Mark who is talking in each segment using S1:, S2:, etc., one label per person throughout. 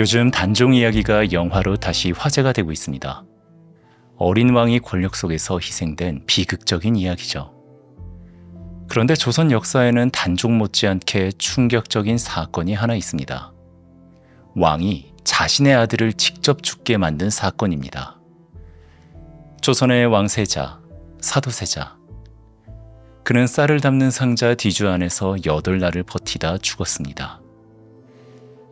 S1: 요즘 단종 이야기가 영화로 다시 화제가 되고 있습니다. 어린 왕이 권력 속에서 희생된 비극적인 이야기죠. 그런데 조선 역사에는 단종 못지않게 충격적인 사건이 하나 있습니다. 왕이 자신의 아들을 직접 죽게 만든 사건입니다. 조선의 왕세자, 사도세자. 그는 쌀을 담는 상자 뒤주 안에서 8날을 버티다 죽었습니다.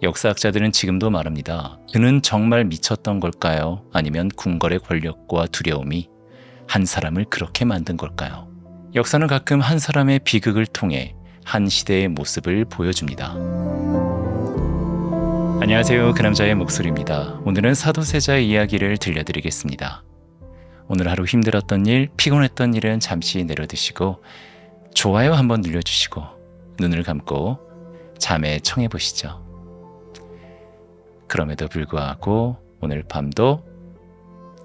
S1: 역사학자들은 지금도 말합니다. 그는 정말 미쳤던 걸까요? 아니면 궁궐의 권력과 두려움이 한 사람을 그렇게 만든 걸까요? 역사는 가끔 한 사람의 비극을 통해 한 시대의 모습을 보여줍니다. 안녕하세요. 그 남자의 목소리입니다. 오늘은 사도세자의 이야기를 들려드리겠습니다. 오늘 하루 힘들었던 일, 피곤했던 일은 잠시 내려두시고 좋아요 한번 눌러주시고 눈을 감고 잠에 청해보시죠. 그럼에도 불구하고 오늘 밤도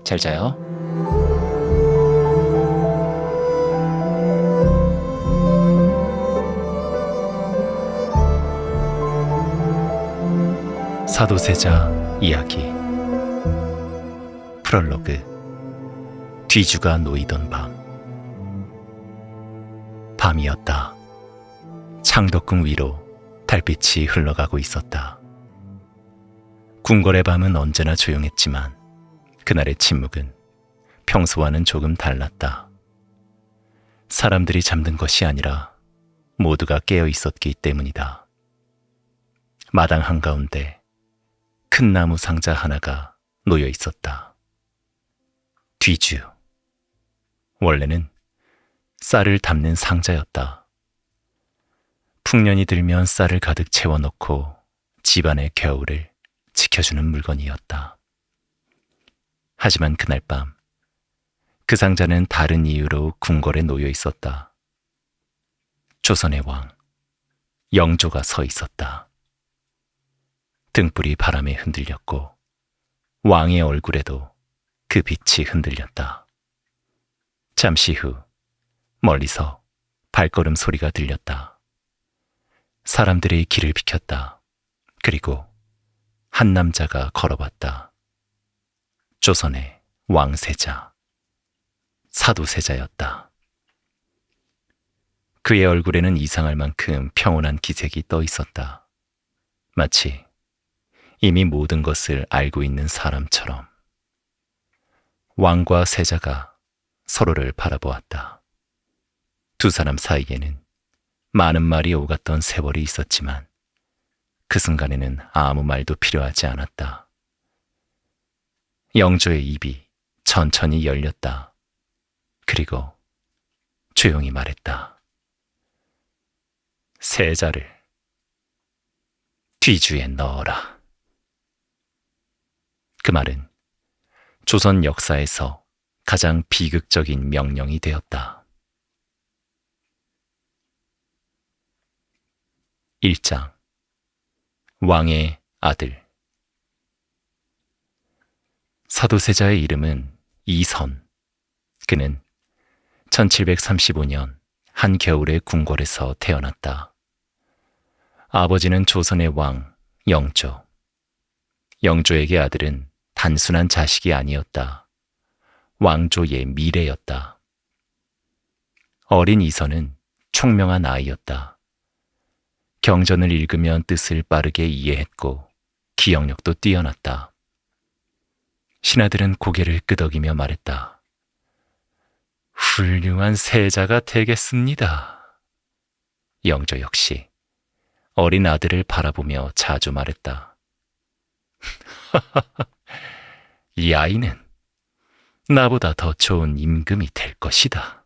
S1: 잘 자요. 사도세자 이야기 프롤로그. 뒤주가 놓이던 밤. 밤이었다. 창덕궁 위로 달빛이 흘러가고 있었다. 궁궐의 밤은 언제나 조용했지만 그날의 침묵은 평소와는 조금 달랐다. 사람들이 잠든 것이 아니라 모두가 깨어 있었기 때문이다. 마당 한가운데 큰 나무 상자 하나가 놓여 있었다. 뒤주. 원래는 쌀을 담는 상자였다. 풍년이 들면 쌀을 가득 채워넣고 집안의 겨울을 지켜주는 물건이었다. 하지만 그날 밤, 그 상자는 다른 이유로 궁궐에 놓여 있었다. 조선의 왕, 영조가 서 있었다. 등불이 바람에 흔들렸고 왕의 얼굴에도 그 빛이 흔들렸다. 잠시 후 멀리서 발걸음 소리가 들렸다. 사람들이 길을 비켰다. 그리고 한 남자가 걸어왔다. 조선의 왕세자, 사도세자였다. 그의 얼굴에는 이상할 만큼 평온한 기색이 떠 있었다. 마치 이미 모든 것을 알고 있는 사람처럼. 왕과 세자가 서로를 바라보았다. 두 사람 사이에는 많은 말이 오갔던 세월이 있었지만 그 순간에는 아무 말도 필요하지 않았다. 영조의 입이 천천히 열렸다. 그리고 조용히 말했다. 세자를 뒤주에 넣어라. 그 말은 조선 역사에서 가장 비극적인 명령이 되었다. 1장. 왕의 아들. 사도세자의 이름은 이선. 그는 1735년 한겨울의 궁궐에서 태어났다. 아버지는 조선의 왕 영조. 영조에게 아들은 단순한 자식이 아니었다. 왕조의 미래였다. 어린 이선은 총명한 아이였다. 경전을 읽으면 뜻을 빠르게 이해했고 기억력도 뛰어났다. 신하들은 고개를 끄덕이며 말했다. 훌륭한 세자가 되겠습니다. 영조 역시 어린 아들을 바라보며 자주 말했다. 이 아이는 나보다 더 좋은 임금이 될 것이다.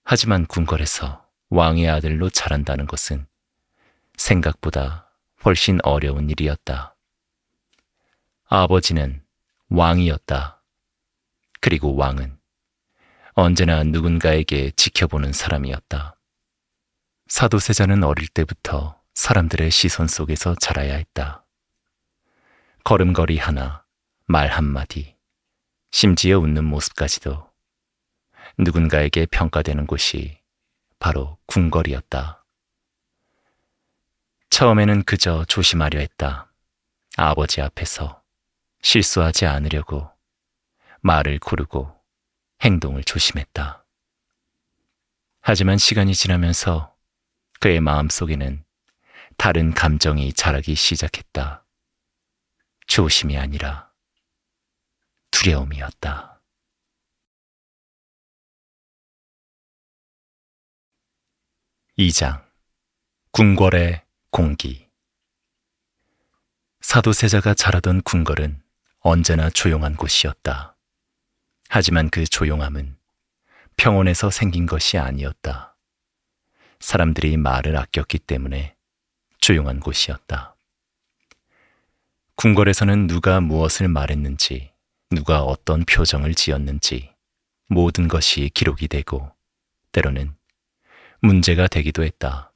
S1: 하지만 궁궐에서 왕의 아들로 자란다는 것은 생각보다 훨씬 어려운 일이었다. 아버지는 왕이었다. 그리고 왕은 언제나 누군가에게 지켜보는 사람이었다. 사도세자는 어릴 때부터 사람들의 시선 속에서 자라야 했다. 걸음걸이 하나, 말 한마디, 심지어 웃는 모습까지도 누군가에게 평가되는 곳이 바로 궁궐이었다. 처음에는 그저 조심하려 했다. 아버지 앞에서 실수하지 않으려고 말을 고르고 행동을 조심했다. 하지만 시간이 지나면서 그의 마음속에는 다른 감정이 자라기 시작했다. 조심이 아니라 두려움이었다. 이 장 궁궐의 공기. 사도세자가 자라던 궁궐은 언제나 조용한 곳이었다. 하지만 그 조용함은 평온에서 생긴 것이 아니었다. 사람들이 말을 아꼈기 때문에 조용한 곳이었다. 궁궐에서는 누가 무엇을 말했는지, 누가 어떤 표정을 지었는지 모든 것이 기록이 되고 때로는 문제가 되기도 했다.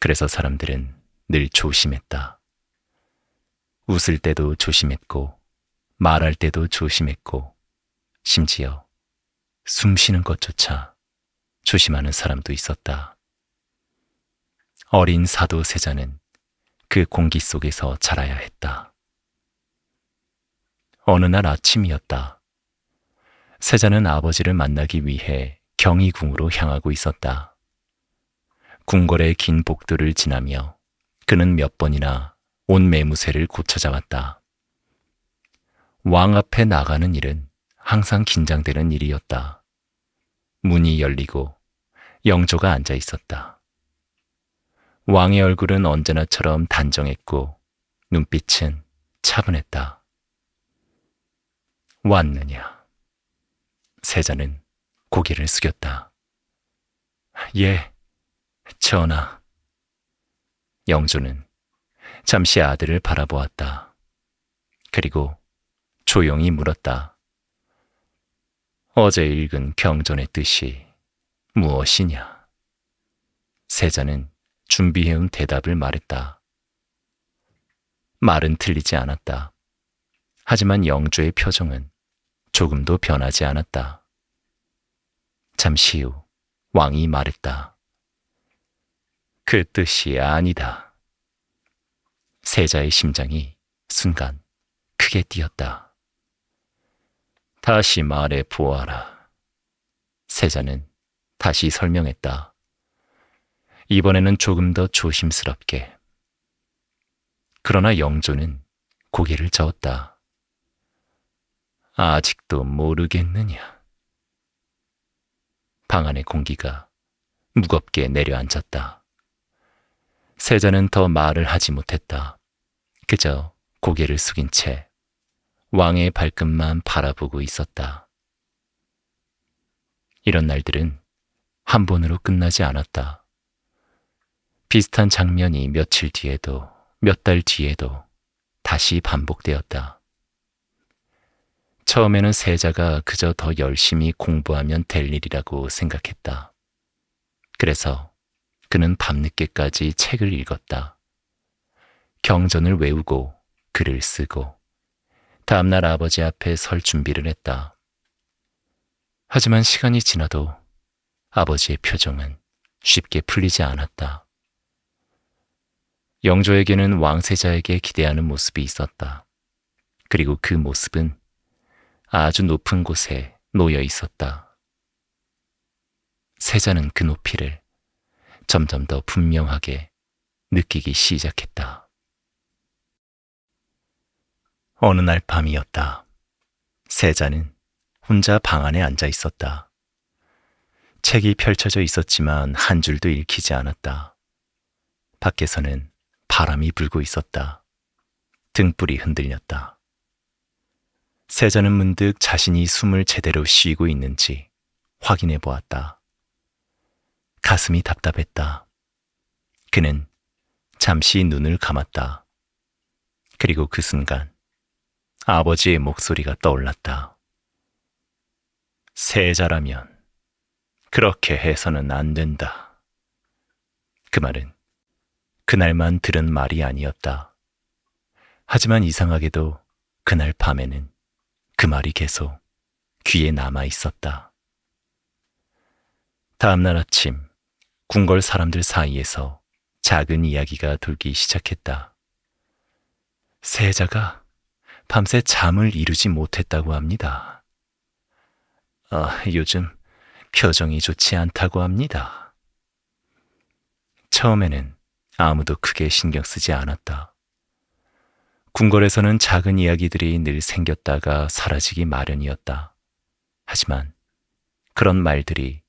S1: 그래서 사람들은 늘 조심했다. 웃을 때도 조심했고, 말할 때도 조심했고, 심지어 숨 쉬는 것조차 조심하는 사람도 있었다. 어린 사도 세자는 그 공기 속에서 자라야 했다. 어느 날 아침이었다. 세자는 아버지를 만나기 위해 경희궁으로 향하고 있었다. 궁궐의 긴 복도를 지나며 그는 몇 번이나 옷 매무새를 고쳐잡았다. 왕 앞에 나가는 일은 항상 긴장되는 일이었다. 문이 열리고 영조가 앉아 있었다. 왕의 얼굴은 언제나처럼 단정했고 눈빛은 차분했다. 왔느냐? 세자는 고개를 숙였다. 예, 전하. 영조는 잠시 아들을 바라보았다. 그리고 조용히 물었다. 어제 읽은 경전의 뜻이 무엇이냐? 세자는 준비해온 대답을 말했다. 말은 틀리지 않았다. 하지만 영조의 표정은 조금도 변하지 않았다. 잠시 후 왕이 말했다. 그 뜻이 아니다. 세자의 심장이 순간 크게 뛰었다. 다시 말해 보아라. 세자는 다시 설명했다. 이번에는 조금 더 조심스럽게. 그러나 영조는 고개를 저었다. 아직도 모르겠느냐? 방 안의 공기가 무겁게 내려앉았다. 세자는 더 말을 하지 못했다. 그저 고개를 숙인 채 왕의 발끝만 바라보고 있었다. 이런 날들은 한 번으로 끝나지 않았다. 비슷한 장면이 며칠 뒤에도 몇 달 뒤에도 다시 반복되었다. 처음에는 세자가 그저 더 열심히 공부하면 될 일이라고 생각했다. 그래서 그는 밤늦게까지 책을 읽었다. 경전을 외우고 글을 쓰고 다음날 아버지 앞에 설 준비를 했다. 하지만 시간이 지나도 아버지의 표정은 쉽게 풀리지 않았다. 영조에게는 왕세자에게 기대하는 모습이 있었다. 그리고 그 모습은 아주 높은 곳에 놓여 있었다. 세자는 그 높이를 점점 더 분명하게 느끼기 시작했다. 어느 날 밤이었다. 세자는 혼자 방 안에 앉아 있었다. 책이 펼쳐져 있었지만 한 줄도 읽히지 않았다. 밖에서는 바람이 불고 있었다. 등불이 흔들렸다. 세자는 문득 자신이 숨을 제대로 쉬고 있는지 확인해 보았다. 가슴이 답답했다. 그는 잠시 눈을 감았다. 그리고 그 순간 아버지의 목소리가 떠올랐다. 세자라면 그렇게 해서는 안 된다. 그 말은 그날만 들은 말이 아니었다. 하지만 이상하게도 그날 밤에는 그 말이 계속 귀에 남아 있었다. 다음날 아침 궁궐 사람들 사이에서 작은 이야기가 돌기 시작했다. 세자가 밤새 잠을 이루지 못했다고 합니다. 요즘 표정이 좋지 않다고 합니다. 처음에는 아무도 크게 신경 쓰지 않았다. 궁궐에서는 작은 이야기들이 늘 생겼다가 사라지기 마련이었다. 하지만 그런 말들이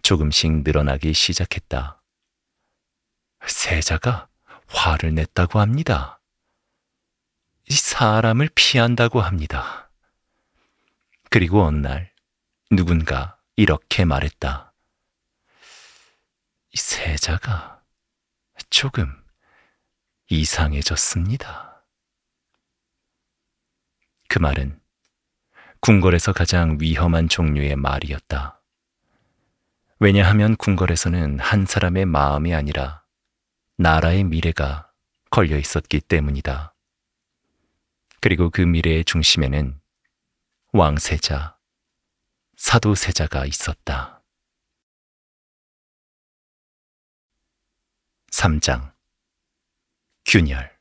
S1: 조금씩 늘어나기 시작했다. 세자가 화를 냈다고 합니다. 이 사람을 피한다고 합니다. 그리고 어느 날 누군가 이렇게 말했다. 이 세자가 조금 이상해졌습니다. 그 말은 궁궐에서 가장 위험한 종류의 말이었다. 왜냐하면 궁궐에서는 한 사람의 마음이 아니라 나라의 미래가 걸려 있었기 때문이다. 그리고 그 미래의 중심에는 왕세자, 사도세자가 있었다. 3장 균열.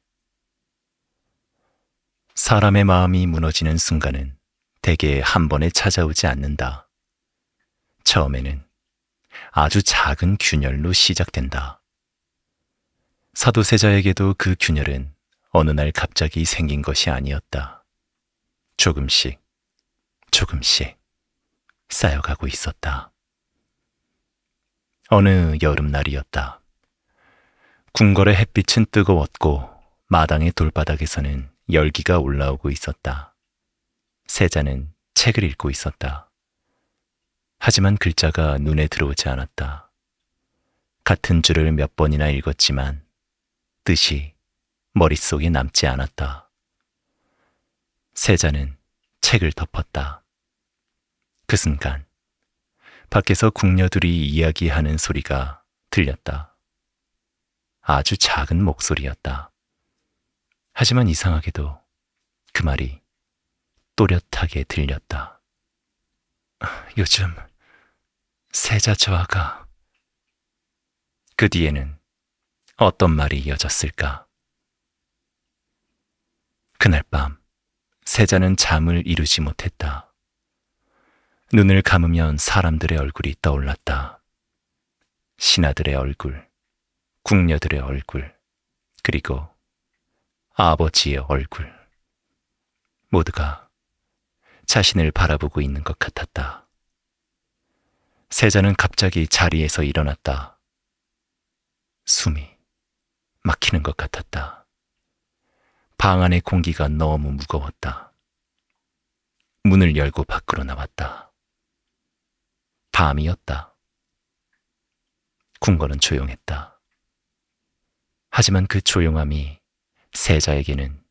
S1: 사람의 마음이 무너지는 순간은 대개 한 번에 찾아오지 않는다. 처음에는 아주 작은 균열로 시작된다. 사도세자에게도 그 균열은 어느 날 갑자기 생긴 것이 아니었다. 조금씩 쌓여가고 있었다. 어느 여름날이었다. 궁궐의 햇빛은 뜨거웠고 마당의 돌바닥에서는 열기가 올라오고 있었다. 세자는 책을 읽고 있었다. 하지만 글자가 눈에 들어오지 않았다. 같은 줄을 몇 번이나 읽었지만 뜻이 머릿속에 남지 않았다. 세자는 책을 덮었다. 그 순간 밖에서 궁녀들이 이야기하는 소리가 들렸다. 아주 작은 목소리였다. 하지만 이상하게도 그 말이 또렷하게 들렸다. 요즘 세자 저하가. 그 뒤에는 어떤 말이 이어졌을까? 그날 밤 세자는 잠을 이루지 못했다. 눈을 감으면 사람들의 얼굴이 떠올랐다. 신하들의 얼굴, 궁녀들의 얼굴, 그리고 아버지의 얼굴. 모두가 자신을 바라보고 있는 것 같았다. 세자는 갑자기 자리에서 일어났다. 숨이 막히는 것 같았다. 방 안의 공기가 너무 무거웠다. 문을 열고 밖으로 나왔다. 밤이었다. 궁궐은 조용했다. 하지만 그 조용함이 세자에게는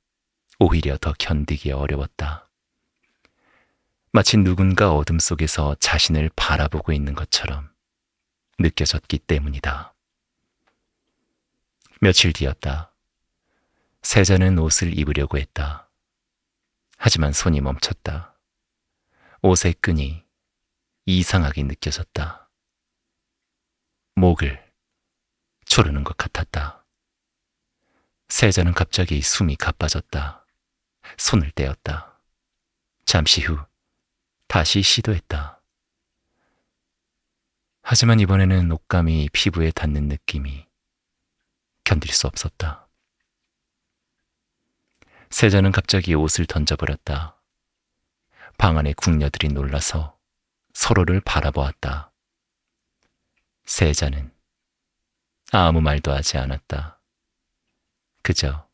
S1: 오히려 더 견디기 어려웠다. 마치 누군가 어둠 속에서 자신을 바라보고 있는 것처럼 느껴졌기 때문이다. 며칠 뒤였다. 세자는 옷을 입으려고 했다. 하지만 손이 멈췄다. 옷의 끈이 이상하게 느껴졌다. 목을 조르는 것 같았다. 세자는 갑자기 숨이 가빠졌다. 손을 떼었다. 잠시 후 다시 시도했다. 하지만 이번에는 옷감이 피부에 닿는 느낌이 견딜 수 없었다. 세자는 갑자기 옷을 던져버렸다. 방 안의 궁녀들이 놀라서 서로를 바라보았다. 세자는 아무 말도 하지 않았다. 그저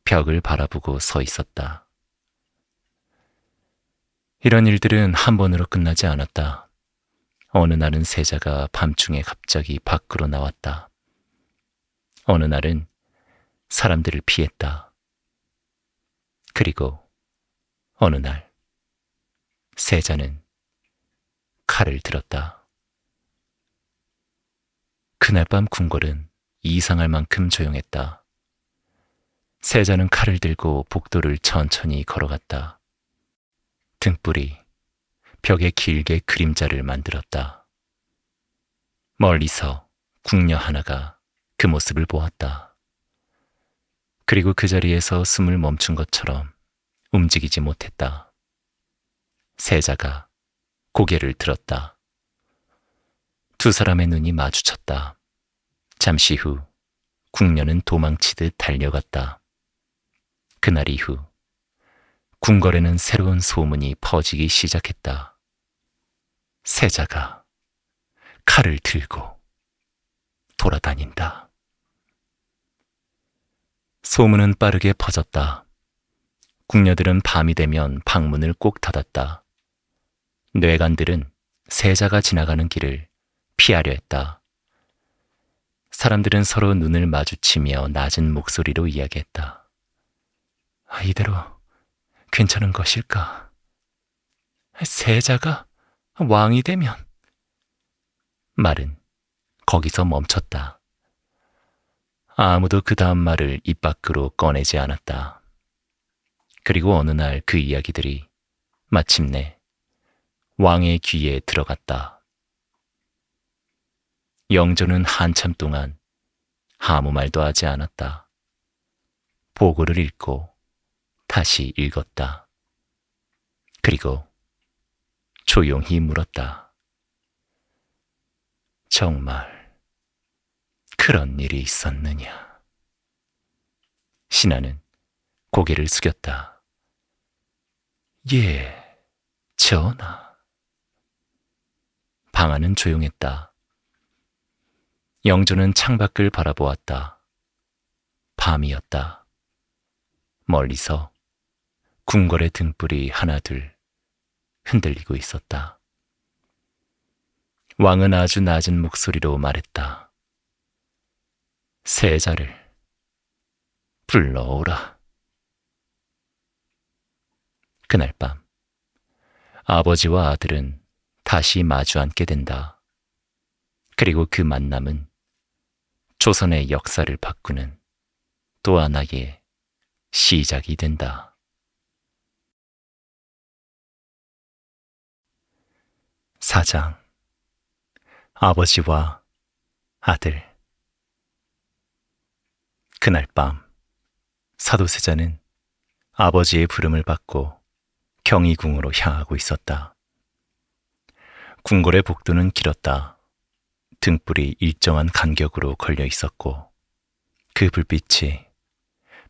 S1: 벽을 바라보고 서 있었다. 이런 일들은 한 번으로 끝나지 않았다. 어느 날은 세자가 밤중에 갑자기 밖으로 나왔다. 어느 날은 사람들을 피했다. 그리고 어느 날 세자는 칼을 들었다. 그날 밤 궁궐은 이상할 만큼 조용했다. 세자는 칼을 들고 복도를 천천히 걸어갔다. 등불이 벽에 길게 그림자를 만들었다. 멀리서 궁녀 하나가 그 모습을 보았다. 그리고 그 자리에서 숨을 멈춘 것처럼 움직이지 못했다. 세자가 고개를 들었다. 두 사람의 눈이 마주쳤다. 잠시 후 궁녀는 도망치듯 달려갔다. 그날 이후 궁궐에는 새로운 소문이 퍼지기 시작했다. 세자가 칼을 들고 돌아다닌다. 소문은 빠르게 퍼졌다. 궁녀들은 밤이 되면 방문을 꼭 닫았다. 뇌관들은 세자가 지나가는 길을 피하려 했다. 사람들은 서로 눈을 마주치며 낮은 목소리로 이야기했다. 이대로 괜찮은 것일까? 세자가 왕이 되면... 말은 거기서 멈췄다. 아무도 그 다음 말을 입 밖으로 꺼내지 않았다. 그리고 어느 날 그 이야기들이 마침내 왕의 귀에 들어갔다. 영조는 한참 동안 아무 말도 하지 않았다. 보고를 읽고 다시 읽었다. 그리고 조용히 물었다. 정말 그런 일이 있었느냐? 신하는 고개를 숙였다. 예, 전하. 방 안은 조용했다. 영조는 창밖을 바라보았다. 밤이었다. 멀리서 궁궐의 등불이 하나둘 흔들리고 있었다. 왕은 아주 낮은 목소리로 말했다. 세자를 불러오라. 그날 밤 아버지와 아들은 다시 마주 앉게 된다. 그리고 그 만남은 조선의 역사를 바꾸는 또 하나의 시작이 된다. 사장, 아버지와 아들. 그날 밤 사도세자는 아버지의 부름을 받고 경희궁으로 향하고 있었다. 궁궐의 복도는 길었다. 등불이 일정한 간격으로 걸려 있었고 그 불빛이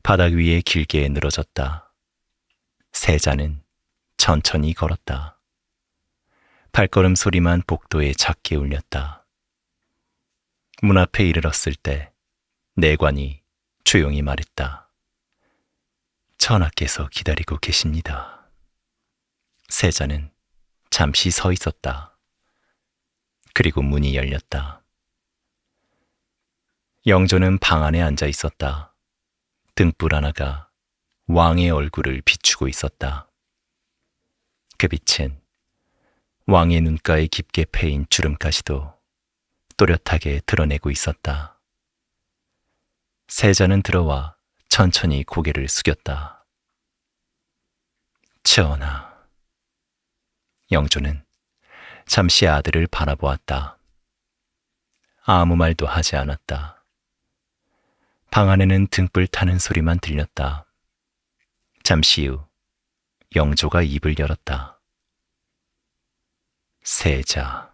S1: 바닥 위에 길게 늘어졌다. 세자는 천천히 걸었다. 발걸음 소리만 복도에 작게 울렸다. 문 앞에 이르렀을 때 내관이 조용히 말했다. 전하께서 기다리고 계십니다. 세자는 잠시 서 있었다. 그리고 문이 열렸다. 영조는 방 안에 앉아 있었다. 등불 하나가 왕의 얼굴을 비추고 있었다. 그 빛은 왕의 눈가에 깊게 패인 주름까지도 또렷하게 드러내고 있었다. 세자는 들어와 천천히 고개를 숙였다. 전하. 영조는 잠시 아들을 바라보았다. 아무 말도 하지 않았다. 방 안에는 등불 타는 소리만 들렸다. 잠시 후 영조가 입을 열었다. 세자.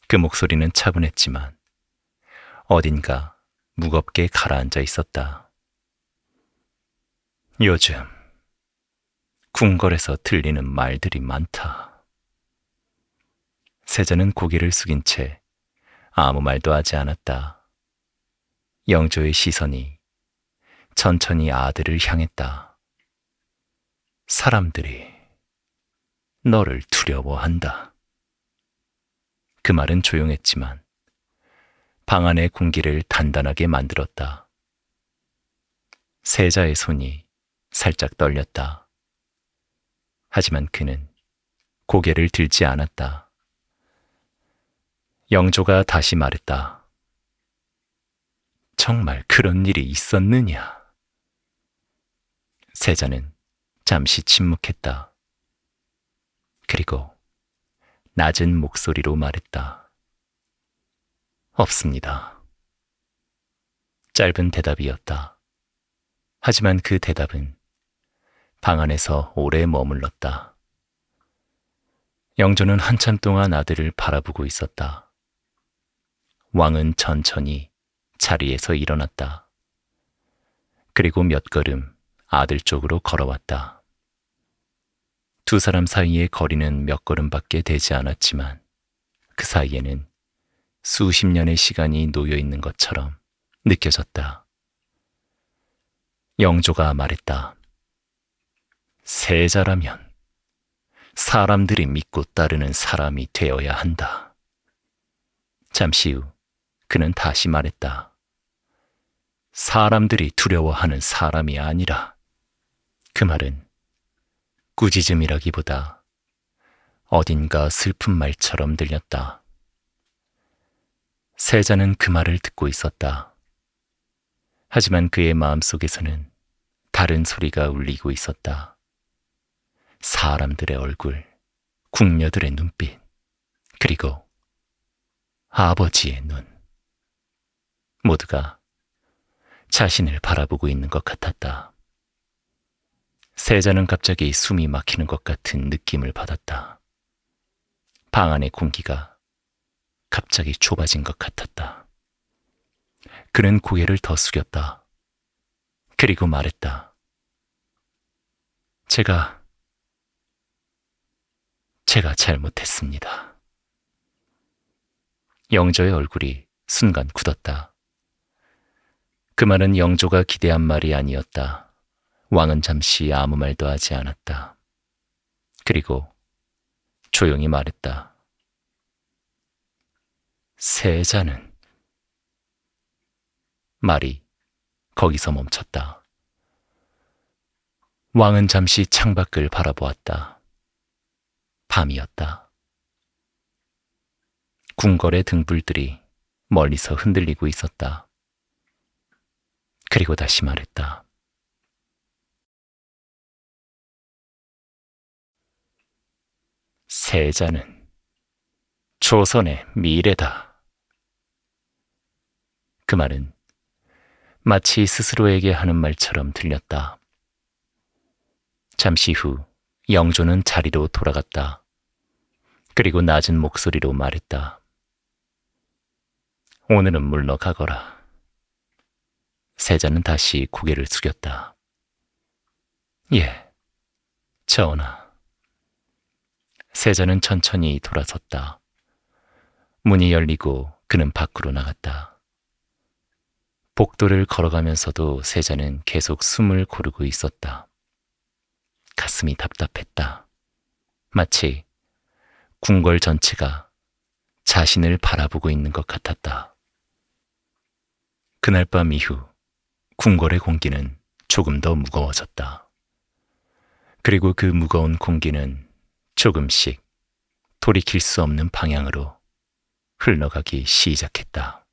S1: 그 목소리는 차분했지만 어딘가 무겁게 가라앉아 있었다. 요즘 궁궐에서 들리는 말들이 많다. 세자는 고개를 숙인 채 아무 말도 하지 않았다. 영조의 시선이 천천히 아들을 향했다. 사람들이 너를 두려워한다. 그 말은 조용했지만 방 안의 공기를 단단하게 만들었다. 세자의 손이 살짝 떨렸다. 하지만 그는 고개를 들지 않았다. 영조가 다시 말했다. 정말 그런 일이 있었느냐? 세자는 잠시 침묵했다. 그리고 낮은 목소리로 말했다. 없습니다. 짧은 대답이었다. 하지만 그 대답은 방 안에서 오래 머물렀다. 영조는 한참 동안 아들을 바라보고 있었다. 왕은 천천히 자리에서 일어났다. 그리고 몇 걸음 아들 쪽으로 걸어왔다. 두 사람 사이의 거리는 몇 걸음밖에 되지 않았지만 그 사이에는 수십 년의 시간이 놓여 있는 것처럼 느껴졌다. 영조가 말했다. 세자라면 사람들이 믿고 따르는 사람이 되어야 한다. 잠시 후 그는 다시 말했다. 사람들이 두려워하는 사람이 아니라. 그 말은 꾸짖음이라기보다 어딘가 슬픈 말처럼 들렸다. 세자는 그 말을 듣고 있었다. 하지만 그의 마음속에서는 다른 소리가 울리고 있었다. 사람들의 얼굴, 궁녀들의 눈빛, 그리고 아버지의 눈. 모두가 자신을 바라보고 있는 것 같았다. 세자는 갑자기 숨이 막히는 것 같은 느낌을 받았다. 방 안의 공기가 갑자기 좁아진 것 같았다. 그는 고개를 더 숙였다. 그리고 말했다. 제가 잘못했습니다. 영조의 얼굴이 순간 굳었다. 그 말은 영조가 기대한 말이 아니었다. 왕은 잠시 아무 말도 하지 않았다. 그리고 조용히 말했다. 세자는. 말이 거기서 멈췄다. 왕은 잠시 창밖을 바라보았다. 밤이었다. 궁궐의 등불들이 멀리서 흔들리고 있었다. 그리고 다시 말했다. 세자는 조선의 미래다. 그 말은 마치 스스로에게 하는 말처럼 들렸다. 잠시 후 영조는 자리로 돌아갔다. 그리고 낮은 목소리로 말했다. 오늘은 물러가거라. 세자는 다시 고개를 숙였다. 예, 전하. 세자는 천천히 돌아섰다. 문이 열리고 그는 밖으로 나갔다. 복도를 걸어가면서도 세자는 계속 숨을 고르고 있었다. 가슴이 답답했다. 마치 궁궐 전체가 자신을 바라보고 있는 것 같았다. 그날 밤 이후 궁궐의 공기는 조금 더 무거워졌다. 그리고 그 무거운 공기는 조금씩 돌이킬 수 없는 방향으로 흘러가기 시작했다.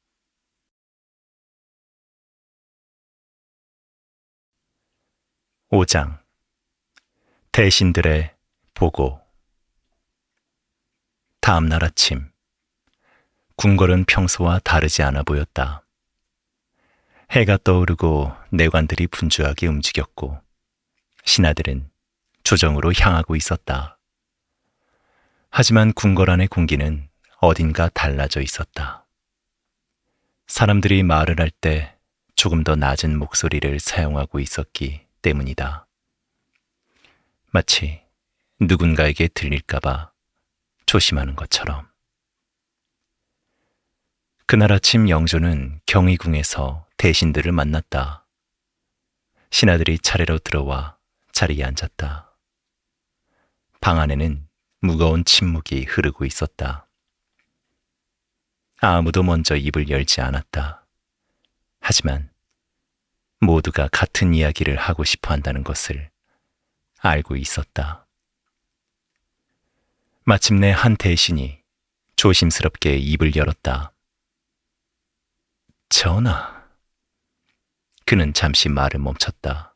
S1: (5장) 대신들의 보고. 다음 날 아침, 궁궐은 평소와 다르지 않아 보였다. 해가 떠오르고 내관들이 분주하게 움직였고 신하들은 조정으로 향하고 있었다. 하지만 궁궐 안의 공기는 어딘가 달라져 있었다. 사람들이 말을 할 때 조금 더 낮은 목소리를 사용하고 있었기 때문이다. 마치 누군가에게 들릴까봐 조심하는 것처럼. 그날 아침 영조는 경희궁에서 대신들을 만났다. 신하들이 차례로 들어와 자리에 앉았다. 방 안에는 무거운 침묵이 흐르고 있었다. 아무도 먼저 입을 열지 않았다. 하지만 모두가 같은 이야기를 하고 싶어 한다는 것을 알고 있었다. 마침내 한 대신이 조심스럽게 입을 열었다. 전하. 그는 잠시 말을 멈췄다.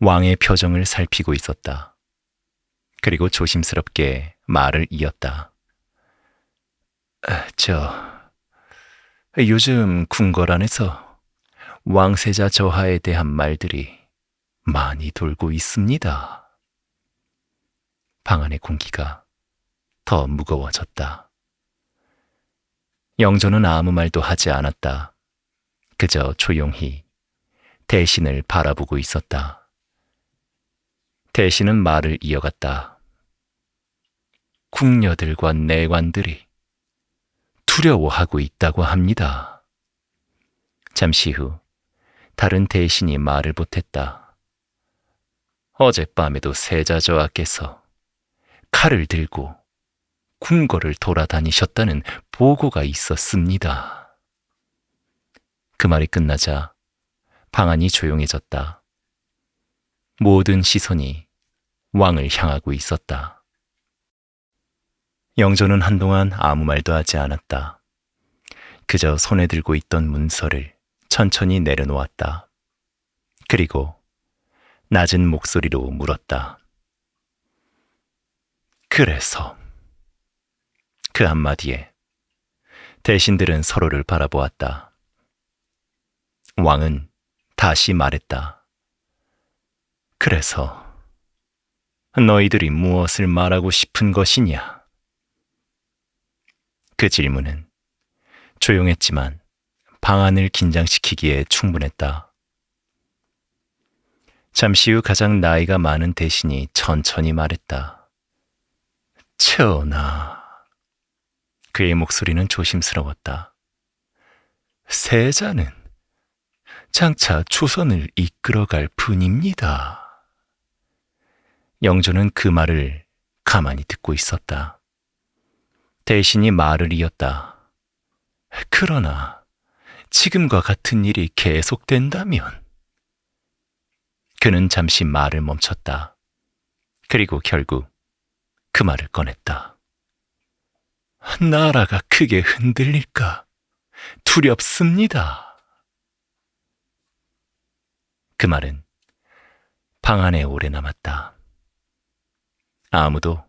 S1: 왕의 표정을 살피고 있었다. 그리고 조심스럽게 말을 이었다. 요즘 궁궐 안에서 왕세자 저하에 대한 말들이 많이 돌고 있습니다. 방 안의 공기가 더 무거워졌다. 영조는 아무 말도 하지 않았다. 그저 조용히 대신을 바라보고 있었다. 대신은 말을 이어갔다. 궁녀들과 내관들이 두려워하고 있다고 합니다. 잠시 후 다른 대신이 말을 보탰다. 어젯밤에도 세자저하께서 칼을 들고 궁궐을 돌아다니셨다는 보고가 있었습니다. 그 말이 끝나자 방안이 조용해졌다. 모든 시선이 왕을 향하고 있었다. 영조는 한동안 아무 말도 하지 않았다. 그저 손에 들고 있던 문서를 천천히 내려놓았다. 그리고 낮은 목소리로 물었다. 그래서 그 한마디에 대신들은 서로를 바라보았다. 왕은 다시 말했다. 그래서 너희들이 무엇을 말하고 싶은 것이냐? 그 질문은 조용했지만 방안을 긴장시키기에 충분했다. 잠시 후 가장 나이가 많은 대신이 천천히 말했다. 전하. 그의 목소리는 조심스러웠다. 세자는 장차 조선을 이끌어갈 뿐입니다. 영조는 그 말을 가만히 듣고 있었다. 대신이 말을 이었다. 그러나 지금과 같은 일이 계속된다면. 그는 잠시 말을 멈췄다. 그리고 결국 그 말을 꺼냈다. 나라가 크게 흔들릴까 두렵습니다. 그 말은 방 안에 오래 남았다. 아무도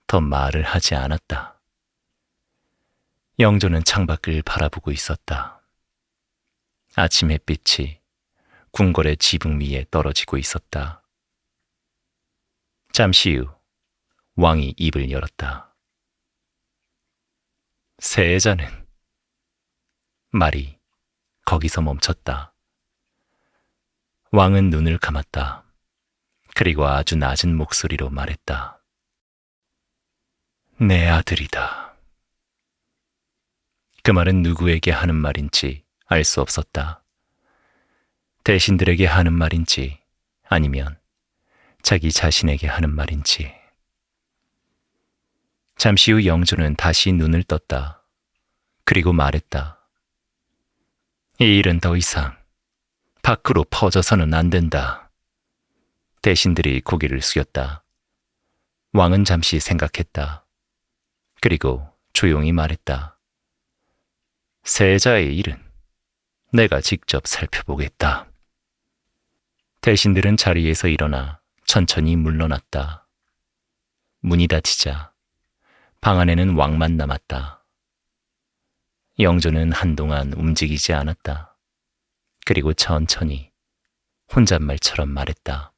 S1: 더 말을 하지 않았다. 영조는 창밖을 바라보고 있었다. 아침 햇빛이 궁궐의 지붕 위에 떨어지고 있었다. 잠시 후 왕이 입을 열었다. 세자는 말이 거기서 멈췄다. 왕은 눈을 감았다. 그리고 아주 낮은 목소리로 말했다. 내 아들이다. 그 말은 누구에게 하는 말인지 알 수 없었다. 대신들에게 하는 말인지 아니면 자기 자신에게 하는 말인지. 잠시 후 영조는 다시 눈을 떴다. 그리고 말했다. 이 일은 더 이상 밖으로 퍼져서는 안 된다. 대신들이 고개를 숙였다. 왕은 잠시 생각했다. 그리고 조용히 말했다. 세자의 일은 내가 직접 살펴보겠다. 대신들은 자리에서 일어나 천천히 물러났다. 문이 닫히자 방 안에는 왕만 남았다. 영조는 한동안 움직이지 않았다. 그리고 천천히 혼잣말처럼 말했다.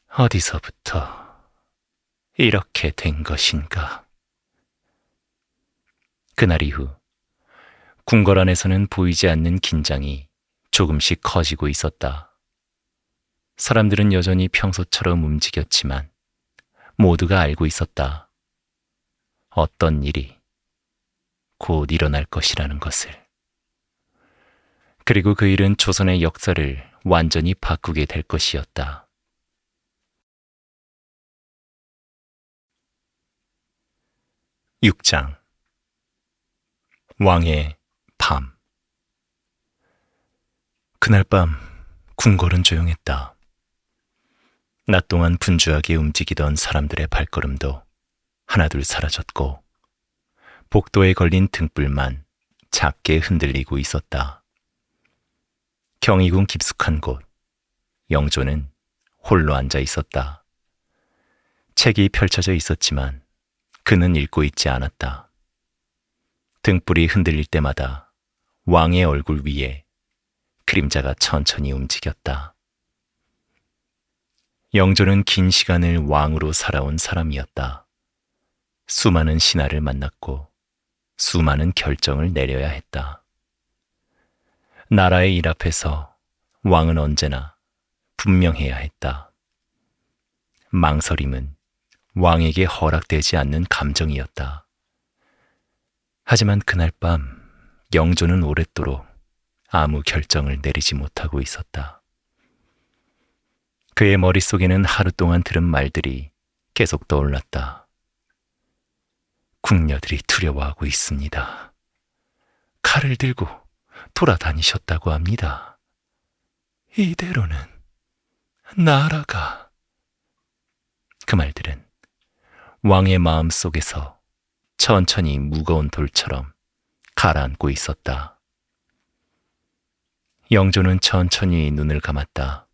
S1: 어디서부터 이렇게 된 것인가? 그날 이후 궁궐 안에서는 보이지 않는 긴장이 조금씩 커지고 있었다. 사람들은 여전히 평소처럼 움직였지만 모두가 알고 있었다. 어떤 일이 곧 일어날 것이라는 것을. 그리고 그 일은 조선의 역사를 완전히 바꾸게 될 것이었다. (6장) 왕의 밤. 그날 밤 궁궐은 조용했다. 낮 동안 분주하게 움직이던 사람들의 발걸음도 하나둘 사라졌고 복도에 걸린 등불만 작게 흔들리고 있었다. 경희궁 깊숙한 곳, 영조는 홀로 앉아 있었다. 책이 펼쳐져 있었지만 그는 읽고 있지 않았다. 등불이 흔들릴 때마다 왕의 얼굴 위에 그림자가 천천히 움직였다. 영조는 긴 시간을 왕으로 살아온 사람이었다. 수많은 신하를 만났고 수많은 결정을 내려야 했다. 나라의 일 앞에서 왕은 언제나 분명해야 했다. 망설임은 왕에게 허락되지 않는 감정이었다. 하지만 그날 밤 영조는 오랫도록 아무 결정을 내리지 못하고 있었다. 그의 머릿속에는 하루 동안 들은 말들이 계속 떠올랐다. 궁녀들이 두려워하고 있습니다. 칼을 들고 돌아다니셨다고 합니다. 이대로는 나라가... 그 말들은 왕의 마음 속에서 천천히 무거운 돌처럼 가라앉고 있었다. 영조는 천천히 눈을 감았다.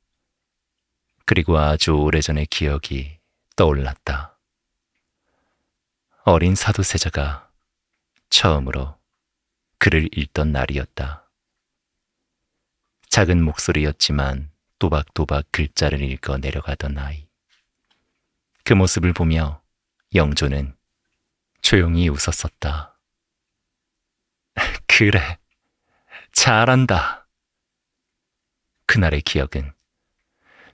S1: 그리고 아주 오래전의 기억이 떠올랐다. 어린 사도세자가 처음으로 글을 읽던 날이었다. 작은 목소리였지만 또박또박 글자를 읽어 내려가던 아이. 그 모습을 보며 영조는 조용히 웃었었다. 그래, 잘한다. 그날의 기억은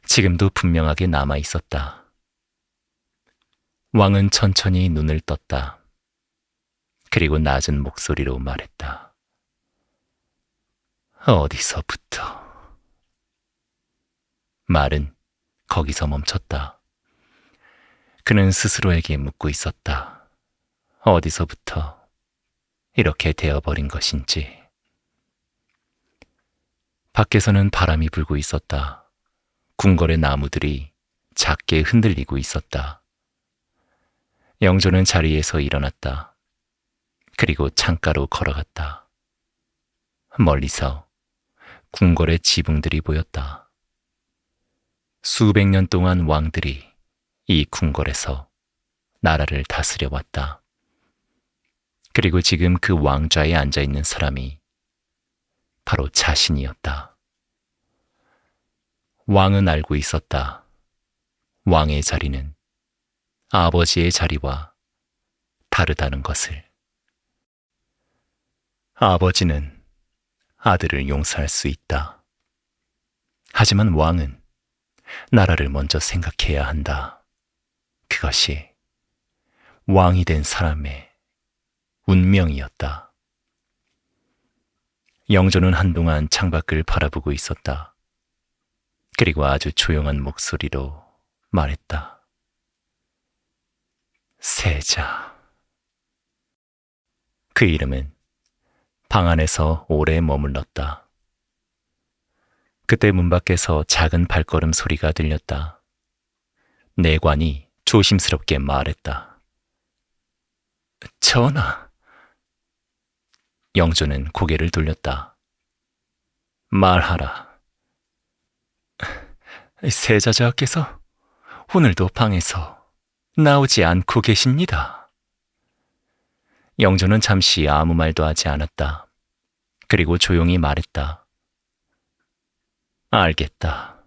S1: 지금도 분명하게 남아 있었다. 왕은 천천히 눈을 떴다. 그리고 낮은 목소리로 말했다. 어디서부터? 말은 거기서 멈췄다. 그는 스스로에게 묻고 있었다. 어디서부터 이렇게 되어버린 것인지. 밖에서는 바람이 불고 있었다. 궁궐의 나무들이 작게 흔들리고 있었다. 영조는 자리에서 일어났다. 그리고 창가로 걸어갔다. 멀리서 궁궐의 지붕들이 보였다. 수백 년 동안 왕들이 이 궁궐에서 나라를 다스려 왔다. 그리고 지금 그 왕좌에 앉아있는 사람이 바로 자신이었다. 왕은 알고 있었다. 왕의 자리는 아버지의 자리와 다르다는 것을. 아버지는 아들을 용서할 수 있다. 하지만 왕은 나라를 먼저 생각해야 한다. 그것이 왕이 된 사람의 운명이었다. 영조는 한동안 창밖을 바라보고 있었다. 그리고 아주 조용한 목소리로 말했다. 세자. 그 이름은 방 안에서 오래 머물렀다. 그때 문 밖에서 작은 발걸음 소리가 들렸다. 내관이 조심스럽게 말했다. 전하. 영조는 고개를 돌렸다. 말하라. 세자자께서 오늘도 방에서 나오지 않고 계십니다. 영조는 잠시 아무 말도 하지 않았다. 그리고 조용히 말했다. 알겠다.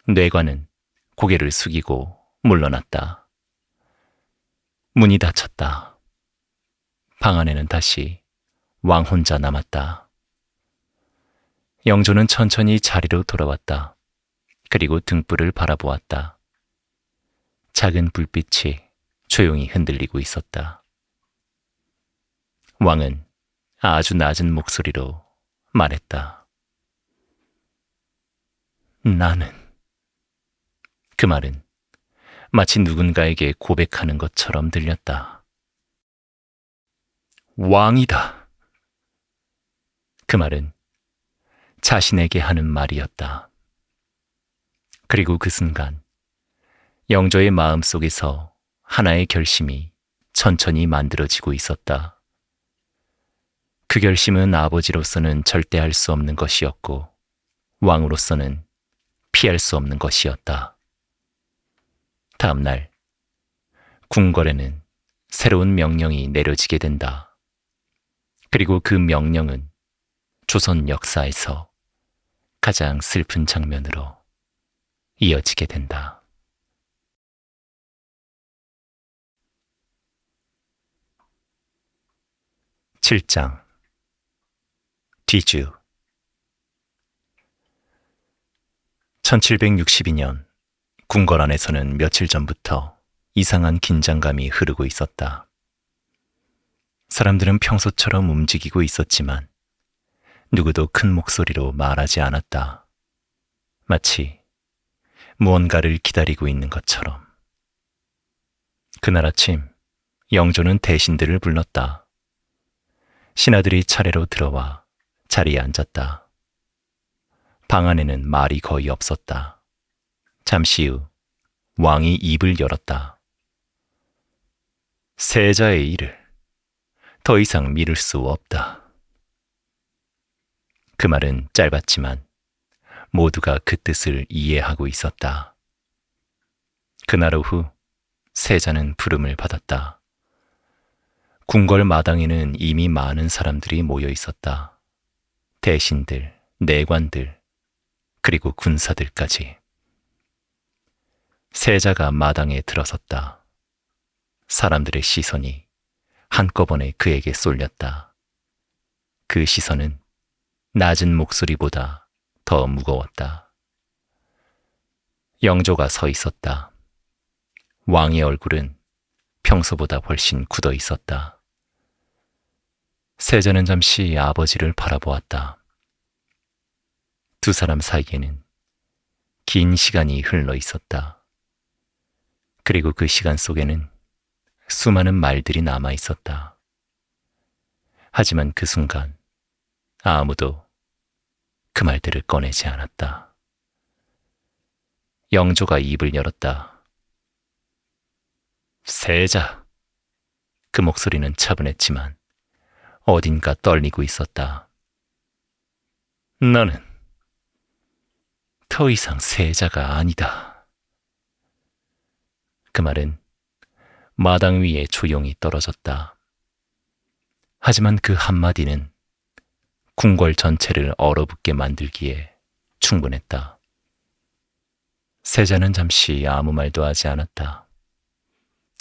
S1: 뇌관은 고개를 숙이고 물러났다. 문이 닫혔다. 방 안에는 다시 왕 혼자 남았다. 영조는 천천히 자리로 돌아왔다. 그리고 등불을 바라보았다. 작은 불빛이 조용히 흔들리고 있었다. 왕은 아주 낮은 목소리로 말했다. 나는. 그 말은 마치 누군가에게 고백하는 것처럼 들렸다. 왕이다. 그 말은 자신에게 하는 말이었다. 그리고 그 순간 영조의 마음 속에서 하나의 결심이 천천히 만들어지고 있었다. 그 결심은 아버지로서는 절대 할 수 없는 것이었고 왕으로서는 피할 수 없는 것이었다. 다음 날 궁궐에는 새로운 명령이 내려지게 된다. 그리고 그 명령은 조선 역사에서 가장 슬픈 장면으로 이어지게 된다. (7장) 뒤주. 1762년 궁궐 안에서는 며칠 전부터 이상한 긴장감이 흐르고 있었다. 사람들은 평소처럼 움직이고 있었지만 누구도 큰 목소리로 말하지 않았다. 마치 무언가를 기다리고 있는 것처럼. 그날 아침 영조는 대신들을 불렀다. 신하들이 차례로 들어와 자리에 앉았다. 방 안에는 말이 거의 없었다. 잠시 후 왕이 입을 열었다. 세자의 일을 더 이상 미룰 수 없다. 그 말은 짧았지만 모두가 그 뜻을 이해하고 있었다. 그날 오후 세자는 부름을 받았다. 궁궐 마당에는 이미 많은 사람들이 모여 있었다. 대신들, 내관들, 그리고 군사들까지. 세자가 마당에 들어섰다. 사람들의 시선이 한꺼번에 그에게 쏠렸다. 그 시선은 낮은 목소리보다 더 무거웠다. 영조가 서 있었다. 왕의 얼굴은 평소보다 훨씬 굳어 있었다. 세자는 잠시 아버지를 바라보았다. 두 사람 사이에는 긴 시간이 흘러 있었다. 그리고 그 시간 속에는 수많은 말들이 남아 있었다. 하지만 그 순간 아무도 그 말들을 꺼내지 않았다. 영조가 입을 열었다. 세자. 그 목소리는 차분했지만 어딘가 떨리고 있었다. 너는 더 이상 세자가 아니다. 그 말은 마당 위에 조용히 떨어졌다. 하지만 그 한마디는 궁궐 전체를 얼어붙게 만들기에 충분했다. 세자는 잠시 아무 말도 하지 않았다.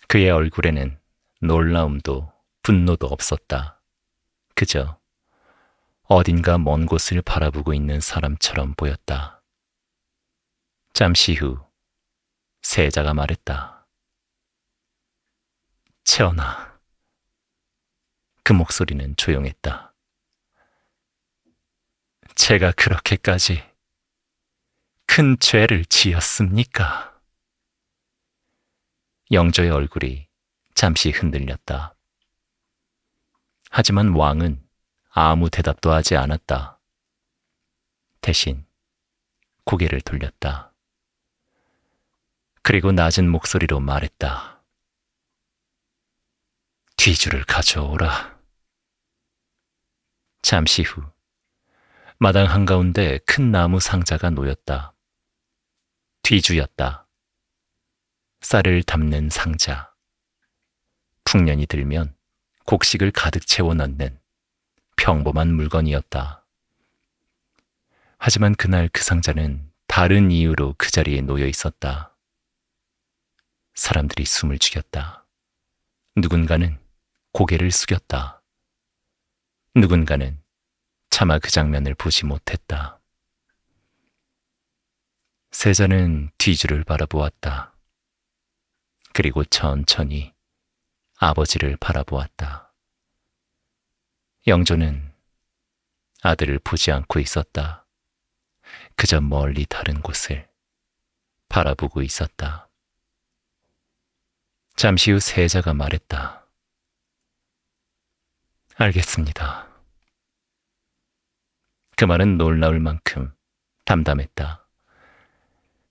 S1: 그의 얼굴에는 놀라움도 분노도 없었다. 그저 어딘가 먼 곳을 바라보고 있는 사람처럼 보였다. 잠시 후 세자가 말했다. 전하. 그 목소리는 조용했다. 제가 그렇게까지 큰 죄를 지었습니까? 영조의 얼굴이 잠시 흔들렸다. 하지만 왕은 아무 대답도 하지 않았다. 대신 고개를 돌렸다. 그리고 낮은 목소리로 말했다. 뒤주를 가져오라. 잠시 후 마당 한가운데 큰 나무 상자가 놓였다. 뒤주였다. 쌀을 담는 상자. 풍년이 들면 곡식을 가득 채워 넣는 평범한 물건이었다. 하지만 그날 그 상자는 다른 이유로 그 자리에 놓여 있었다. 사람들이 숨을 죽였다. 누군가는 고개를 숙였다. 누군가는 차마 그 장면을 보지 못했다. 세자는 뒤주를 바라보았다. 그리고 천천히 아버지를 바라보았다. 영조는 아들을 보지 않고 있었다. 그저 멀리 다른 곳을 바라보고 있었다. 잠시 후 세자가 말했다. 알겠습니다. 그 말은 놀라울 만큼 담담했다.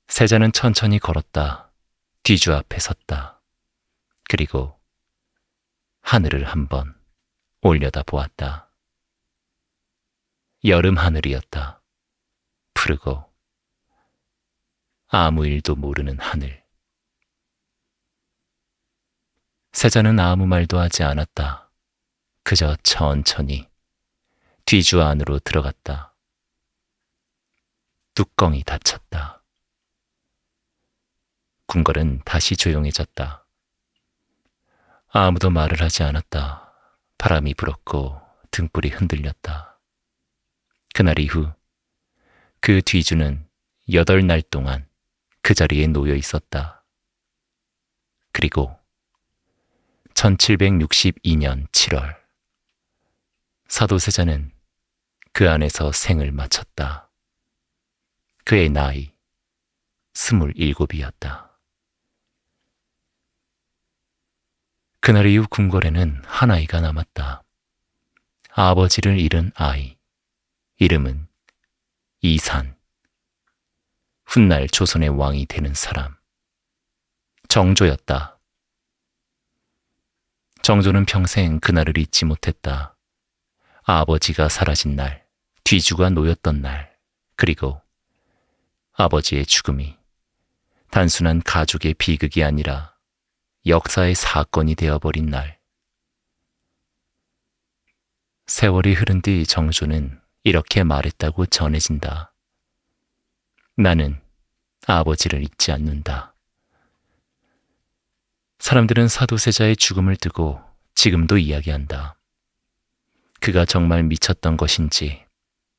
S1: 세자는 천천히 걸었다. 뒤주 앞에 섰다. 그리고 하늘을 한번 올려다 보았다. 여름 하늘이었다. 푸르고 아무 일도 모르는 하늘. 세자는 아무 말도 하지 않았다. 그저 천천히 뒤주 안으로 들어갔다. 뚜껑이 닫혔다. 궁궐은 다시 조용해졌다. 아무도 말을 하지 않았다. 바람이 불었고 등불이 흔들렸다. 그날 이후 그 뒤주는 8날 동안 그 자리에 놓여 있었다. 그리고 1762년 7월 사도세자는 그 안에서 생을 마쳤다. 그의 나이 27이었다. 그날 이후 궁궐에는 한 아이가 남았다. 아버지를 잃은 아이. 이름은 이산. 훗날 조선의 왕이 되는 사람. 정조였다. 정조는 평생 그날을 잊지 못했다. 아버지가 사라진 날, 뒤주가 놓였던 날, 그리고 아버지의 죽음이 단순한 가족의 비극이 아니라 역사의 사건이 되어버린 날. 세월이 흐른 뒤 정조는 이렇게 말했다고 전해진다. 나는 아버지를 잊지 않는다. 사람들은 사도세자의 죽음을 두고 지금도 이야기한다. 그가 정말 미쳤던 것인지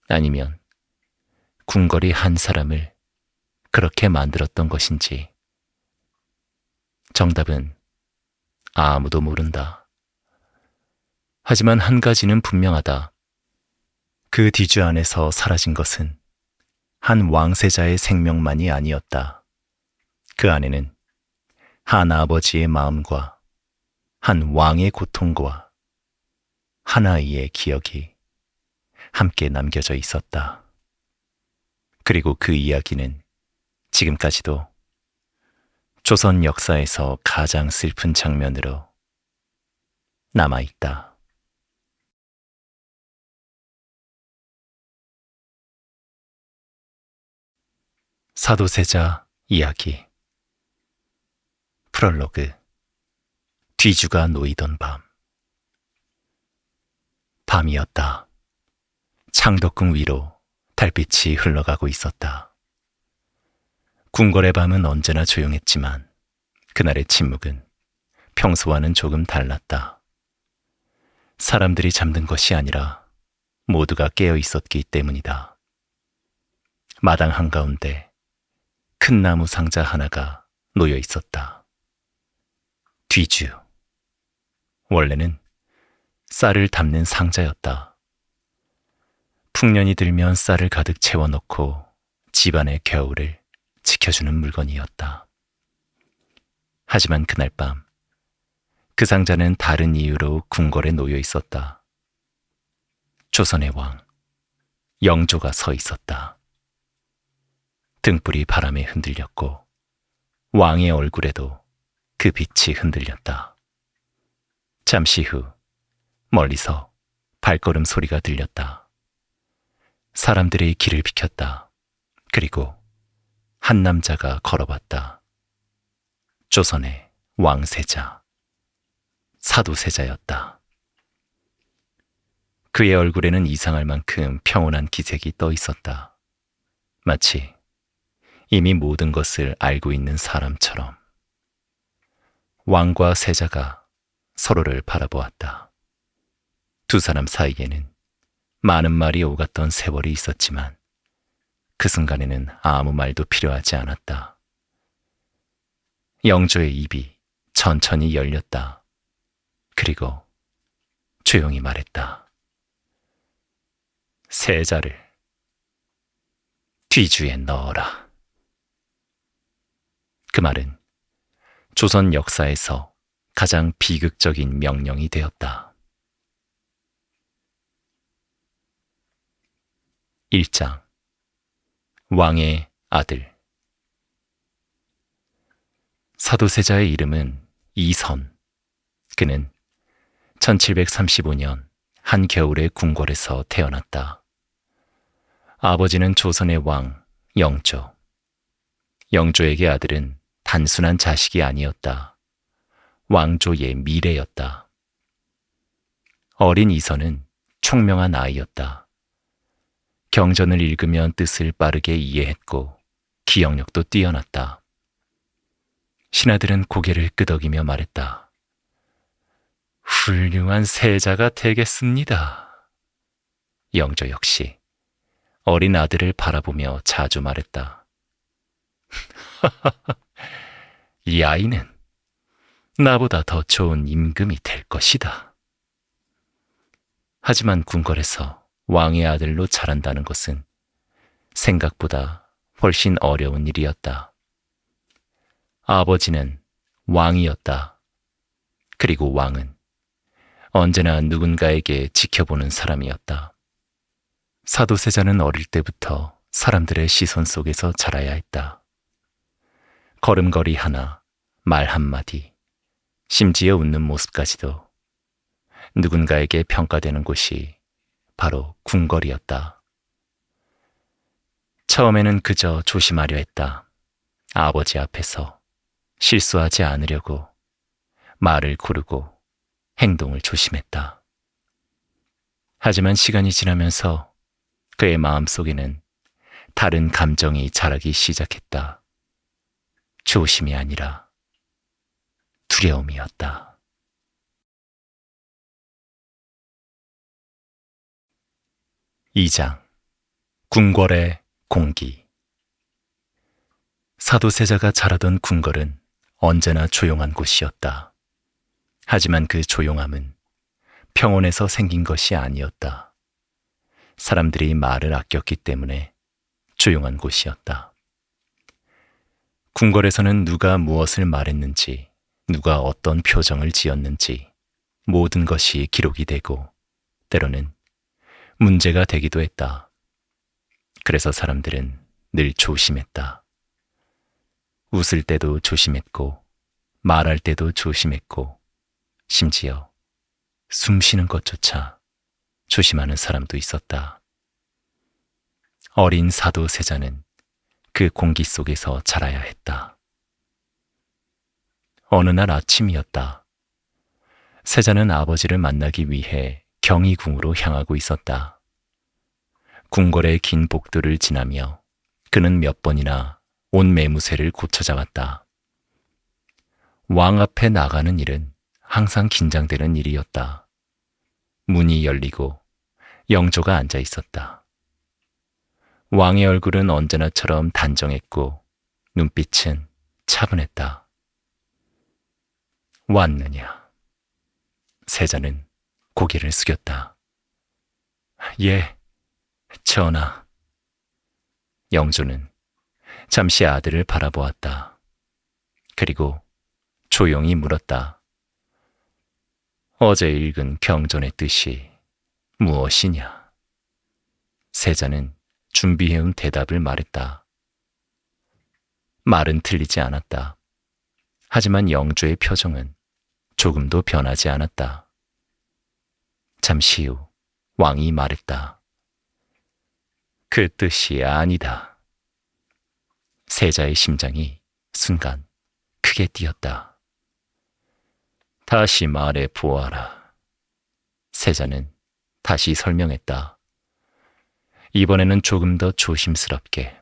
S1: 아니면 궁궐이 한 사람을 그렇게 만들었던 것인지. 정답은 아무도 모른다. 하지만 한 가지는 분명하다. 그 뒤주 안에서 사라진 것은 한 왕세자의 생명만이 아니었다. 그 안에는 한 아버지의 마음과 한 왕의 고통과 한 아이의 기억이 함께 남겨져 있었다. 그리고 그 이야기는 지금까지도 조선 역사에서 가장 슬픈 장면으로 남아있다. 사도세자 이야기. 프롤로그. 뒤주가 놓이던 밤. 밤이었다. 창덕궁 위로 달빛이 흘러가고 있었다. 궁궐의 밤은 언제나 조용했지만 그날의 침묵은 평소와는 조금 달랐다. 사람들이 잠든 것이 아니라 모두가 깨어 있었기 때문이다. 마당 한가운데 큰 나무 상자 하나가 놓여 있었다. 뒤주. 원래는 쌀을 담는 상자였다. 풍년이 들면 쌀을 가득 채워넣고 집안의 겨울을 지켜주는 물건이었다. 하지만 그날 밤 그 상자는 다른 이유로 궁궐에 놓여 있었다. 조선의 왕 영조가 서 있었다. 등불이 바람에 흔들렸고 왕의 얼굴에도 그 빛이 흔들렸다. 잠시 후 멀리서 발걸음 소리가 들렸다. 사람들이 길을 비켰다. 그리고 한 남자가 걸어왔다. 조선의 왕세자, 사도세자였다. 그의 얼굴에는 이상할 만큼 평온한 기색이 떠 있었다. 마치 이미 모든 것을 알고 있는 사람처럼. 왕과 세자가 서로를 바라보았다. 두 사람 사이에는 많은 말이 오갔던 세월이 있었지만 그 순간에는 아무 말도 필요하지 않았다. 영조의 입이 천천히 열렸다. 그리고 조용히 말했다. 세자를 뒤주에 넣어라. 그 말은 조선 역사에서 가장 비극적인 명령이 되었다. 1장. 왕의 아들. 사도세자의 이름은 이선. 그는 1735년 한겨울의 궁궐에서 태어났다. 아버지는 조선의 왕 영조. 영조에게 아들은 단순한 자식이 아니었다. 왕조의 미래였다. 어린 이선은 총명한 아이였다. 경전을 읽으면 뜻을 빠르게 이해했고 기억력도 뛰어났다. 신하들은 고개를 끄덕이며 말했다. 훌륭한 세자가 되겠습니다. 영조 역시 어린 아들을 바라보며 자주 말했다. 이 아이는 나보다 더 좋은 임금이 될 것이다. 하지만 궁궐에서 왕의 아들로 자란다는 것은 생각보다 훨씬 어려운 일이었다. 아버지는 왕이었다. 그리고 왕은 언제나 누군가에게 지켜보는 사람이었다. 사도세자는 어릴 때부터 사람들의 시선 속에서 자라야 했다. 걸음걸이 하나, 말 한마디, 심지어 웃는 모습까지도 누군가에게 평가되는 곳이 바로 궁궐이었다. 처음에는 그저 조심하려 했다. 아버지 앞에서 실수하지 않으려고 말을 고르고 행동을 조심했다. 하지만 시간이 지나면서 그의 마음속에는 다른 감정이 자라기 시작했다. 조심이 아니라 두려움이었다. (2장) 궁궐의 공기. 사도세자가 자라던 궁궐은 언제나 조용한 곳이었다. 하지만 그 조용함은 평온에서 생긴 것이 아니었다. 사람들이 말을 아꼈기 때문에 조용한 곳이었다. 궁궐에서는 누가 무엇을 말했는지, 누가 어떤 표정을 지었는지 모든 것이 기록이 되고 때로는 문제가 되기도 했다. 그래서 사람들은 늘 조심했다. 웃을 때도 조심했고 말할 때도 조심했고 심지어 숨 쉬는 것조차 조심하는 사람도 있었다. 어린 사도세자는 그 공기 속에서 자라야 했다. 어느 날 아침이었다. 세자는 아버지를 만나기 위해 경희궁으로 향하고 있었다. 궁궐의 긴 복도를 지나며 그는 몇 번이나 옷 매무새를 고쳐잡았다. 왕 앞에 나가는 일은 항상 긴장되는 일이었다. 문이 열리고 영조가 앉아 있었다. 왕의 얼굴은 언제나처럼 단정했고 눈빛은 차분했다. 왔느냐? 세자는 고개를 숙였다. 예, 전하. 영조는 잠시 아들을 바라보았다. 그리고 조용히 물었다. 어제 읽은 경전의 뜻이 무엇이냐? 세자는 준비해온 대답을 말했다. 말은 틀리지 않았다. 하지만 영조의 표정은 조금도 변하지 않았다. 잠시 후 왕이 말했다. 그 뜻이 아니다. 세자의 심장이 순간 크게 뛰었다. 다시 말해 보아라. 세자는 다시 설명했다. 이번에는 조금 더 조심스럽게.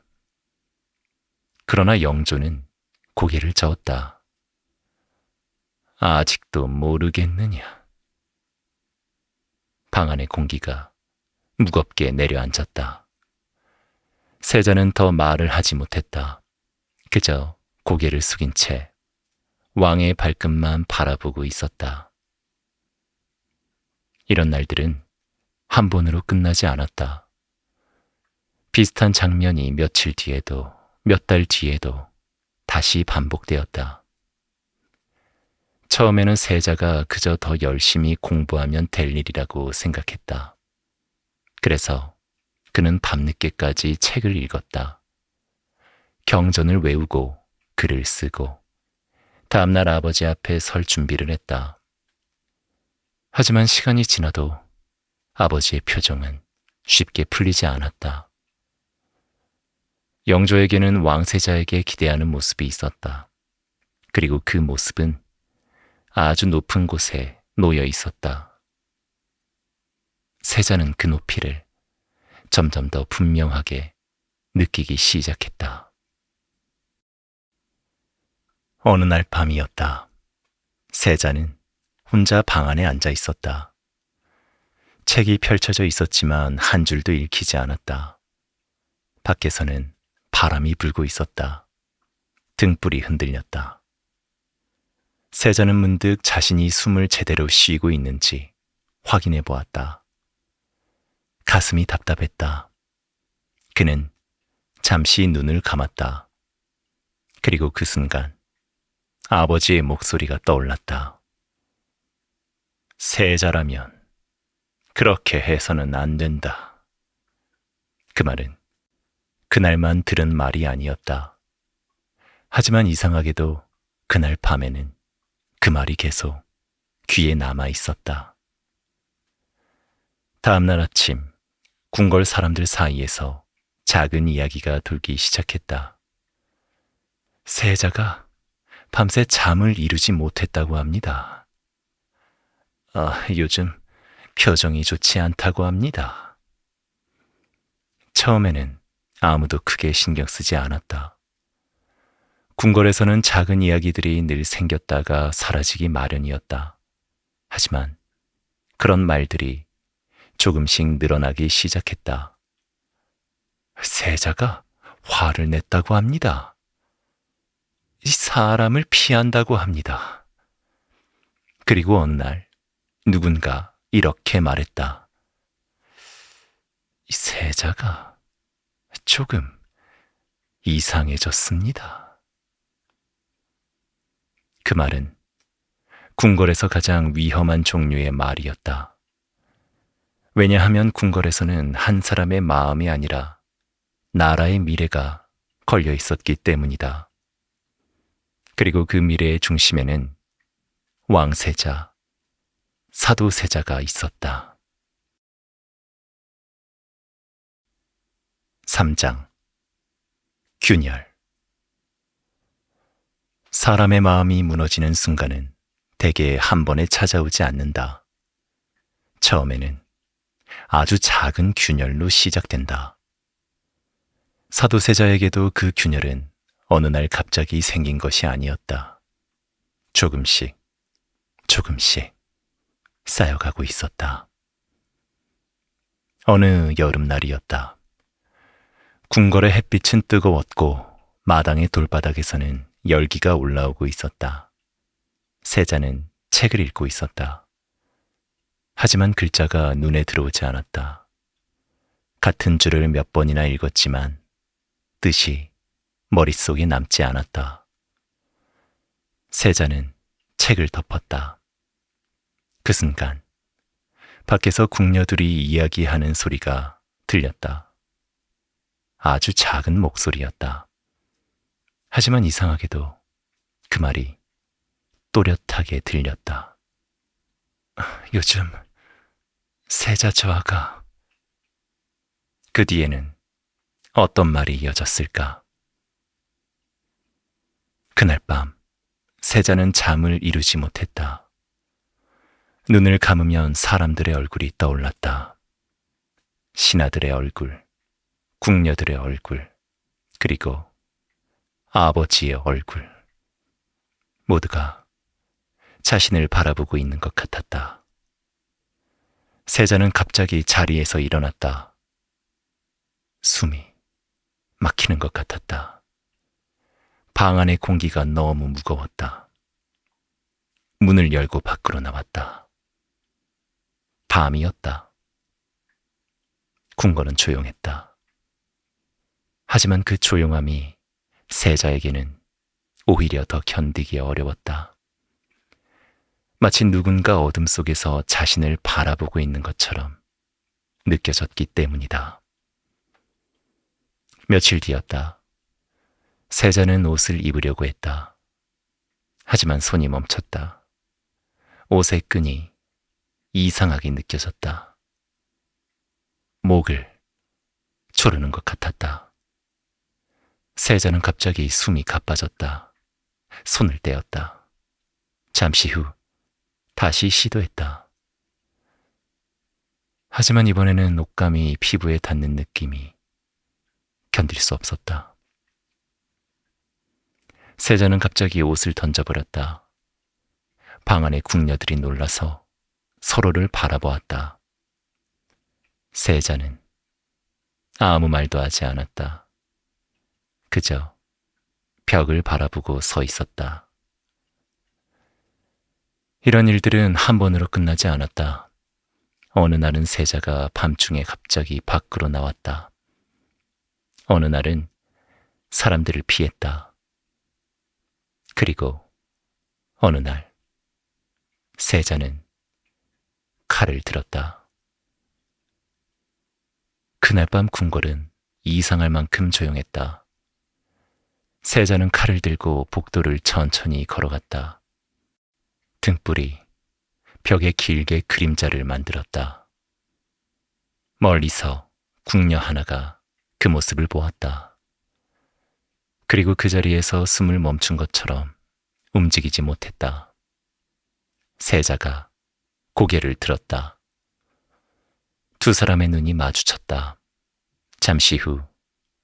S1: 그러나 영조는 고개를 저었다. 아직도 모르겠느냐? 방 안의 공기가 무겁게 내려앉았다. 세자는 더 말을 하지 못했다. 그저 고개를 숙인 채 왕의 발끝만 바라보고 있었다. 이런 날들은 한 번으로 끝나지 않았다. 비슷한 장면이 며칠 뒤에도 몇 달 뒤에도 다시 반복되었다. 처음에는 세자가 그저 더 열심히 공부하면 될 일이라고 생각했다. 그래서 그는 밤늦게까지 책을 읽었다. 경전을 외우고 글을 쓰고 다음날 아버지 앞에 설 준비를 했다. 하지만 시간이 지나도 아버지의 표정은 쉽게 풀리지 않았다. 영조에게는 왕세자에게 기대하는 모습이 있었다. 그리고 그 모습은 아주 높은 곳에 놓여 있었다. 세자는 그 높이를 점점 더 분명하게 느끼기 시작했다. 어느 날 밤이었다. 세자는 혼자 방 안에 앉아 있었다. 책이 펼쳐져 있었지만 한 줄도 읽히지 않았다. 밖에서는 바람이 불고 있었다. 등불이 흔들렸다. 세자는 문득 자신이 숨을 제대로 쉬고 있는지 확인해 보았다. 가슴이 답답했다. 그는 잠시 눈을 감았다. 그리고 그 순간 아버지의 목소리가 떠올랐다. 세자라면 그렇게 해서는 안 된다. 그 말은 그날만 들은 말이 아니었다. 하지만 이상하게도 그날 밤에는 그 말이 계속 귀에 남아 있었다. 다음날 아침, 궁궐 사람들 사이에서 작은 이야기가 돌기 시작했다. 세자가 밤새 잠을 이루지 못했다고 합니다. 요즘 표정이 좋지 않다고 합니다. 처음에는 아무도 크게 신경 쓰지 않았다. 궁궐에서는 작은 이야기들이 늘 생겼다가 사라지기 마련이었다. 하지만 그런 말들이 조금씩 늘어나기 시작했다. 세자가 화를 냈다고 합니다. 이 사람을 피한다고 합니다. 그리고 어느 날 누군가 이렇게 말했다. 이 세자가 조금 이상해졌습니다. 그 말은 궁궐에서 가장 위험한 종류의 말이었다. 왜냐하면 궁궐에서는 한 사람의 마음이 아니라 나라의 미래가 걸려 있었기 때문이다. 그리고 그 미래의 중심에는 왕세자, 사도세자가 있었다. 3장 균열. 사람의 마음이 무너지는 순간은 대개 한 번에 찾아오지 않는다. 처음에는 아주 작은 균열로 시작된다. 사도세자에게도 그 균열은 어느 날 갑자기 생긴 것이 아니었다. 조금씩 쌓여가고 있었다. 어느 여름날이었다. 궁궐의 햇빛은 뜨거웠고 마당의 돌바닥에서는 열기가 올라오고 있었다. 세자는 책을 읽고 있었다. 하지만 글자가 눈에 들어오지 않았다. 같은 줄을 몇 번이나 읽었지만 뜻이 머릿속에 남지 않았다. 세자는 책을 덮었다. 그 순간 밖에서 궁녀들이 이야기하는 소리가 들렸다. 아주 작은 목소리였다. 하지만 이상하게도 그 말이 또렷하게 들렸다. 요즘 세자 저하가. 그 뒤에는 어떤 말이 이어졌을까? 그날 밤 세자는 잠을 이루지 못했다. 눈을 감으면 사람들의 얼굴이 떠올랐다. 신하들의 얼굴, 궁녀들의 얼굴, 그리고 아버지의 얼굴. 모두가 자신을 바라보고 있는 것 같았다. 세자는 갑자기 자리에서 일어났다. 숨이 막히는 것 같았다. 방 안의 공기가 너무 무거웠다. 문을 열고 밖으로 나왔다. 밤이었다. 궁궐은 조용했다. 하지만 그 조용함이 세자에게는 오히려 더 견디기 어려웠다. 마치 누군가 어둠 속에서 자신을 바라보고 있는 것처럼 느껴졌기 때문이다. 며칠 뒤였다. 세자는 옷을 입으려고 했다. 하지만 손이 멈췄다. 옷의 끈이 이상하게 느껴졌다. 목을 조르는 것 같았다. 세자는 갑자기 숨이 가빠졌다. 손을 떼었다. 잠시 후 다시 시도했다. 하지만 이번에는 옷감이 피부에 닿는 느낌이 견딜 수 없었다. 세자는 갑자기 옷을 던져버렸다. 방 안의 궁녀들이 놀라서 서로를 바라보았다. 세자는 아무 말도 하지 않았다. 그저 벽을 바라보고 서 있었다. 이런 일들은 한 번으로 끝나지 않았다. 어느 날은 세자가 밤중에 갑자기 밖으로 나왔다. 어느 날은 사람들을 피했다. 그리고 어느 날 세자는 칼을 들었다. 그날 밤 궁궐은 이상할 만큼 조용했다. 세자는 칼을 들고 복도를 천천히 걸어갔다. 등불이 벽에 길게 그림자를 만들었다. 멀리서 궁녀 하나가 그 모습을 보았다. 그리고 그 자리에서 숨을 멈춘 것처럼 움직이지 못했다. 세자가 고개를 들었다. 두 사람의 눈이 마주쳤다. 잠시 후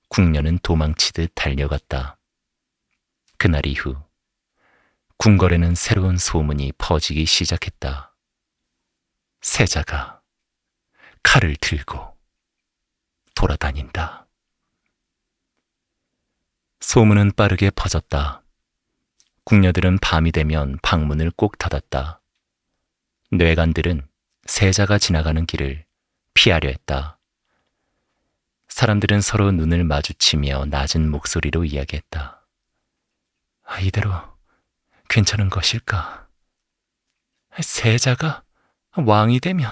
S1: 궁녀는 도망치듯 달려갔다. 그날 이후 궁궐에는 새로운 소문이 퍼지기 시작했다. 세자가 칼을 들고 돌아다닌다. 소문은 빠르게 퍼졌다. 궁녀들은 밤이 되면 방문을 꼭 닫았다. 뇌관들은 세자가 지나가는 길을 피하려 했다. 사람들은 서로 눈을 마주치며 낮은 목소리로 이야기했다. 이대로 괜찮은 것일까? 세자가 왕이 되면...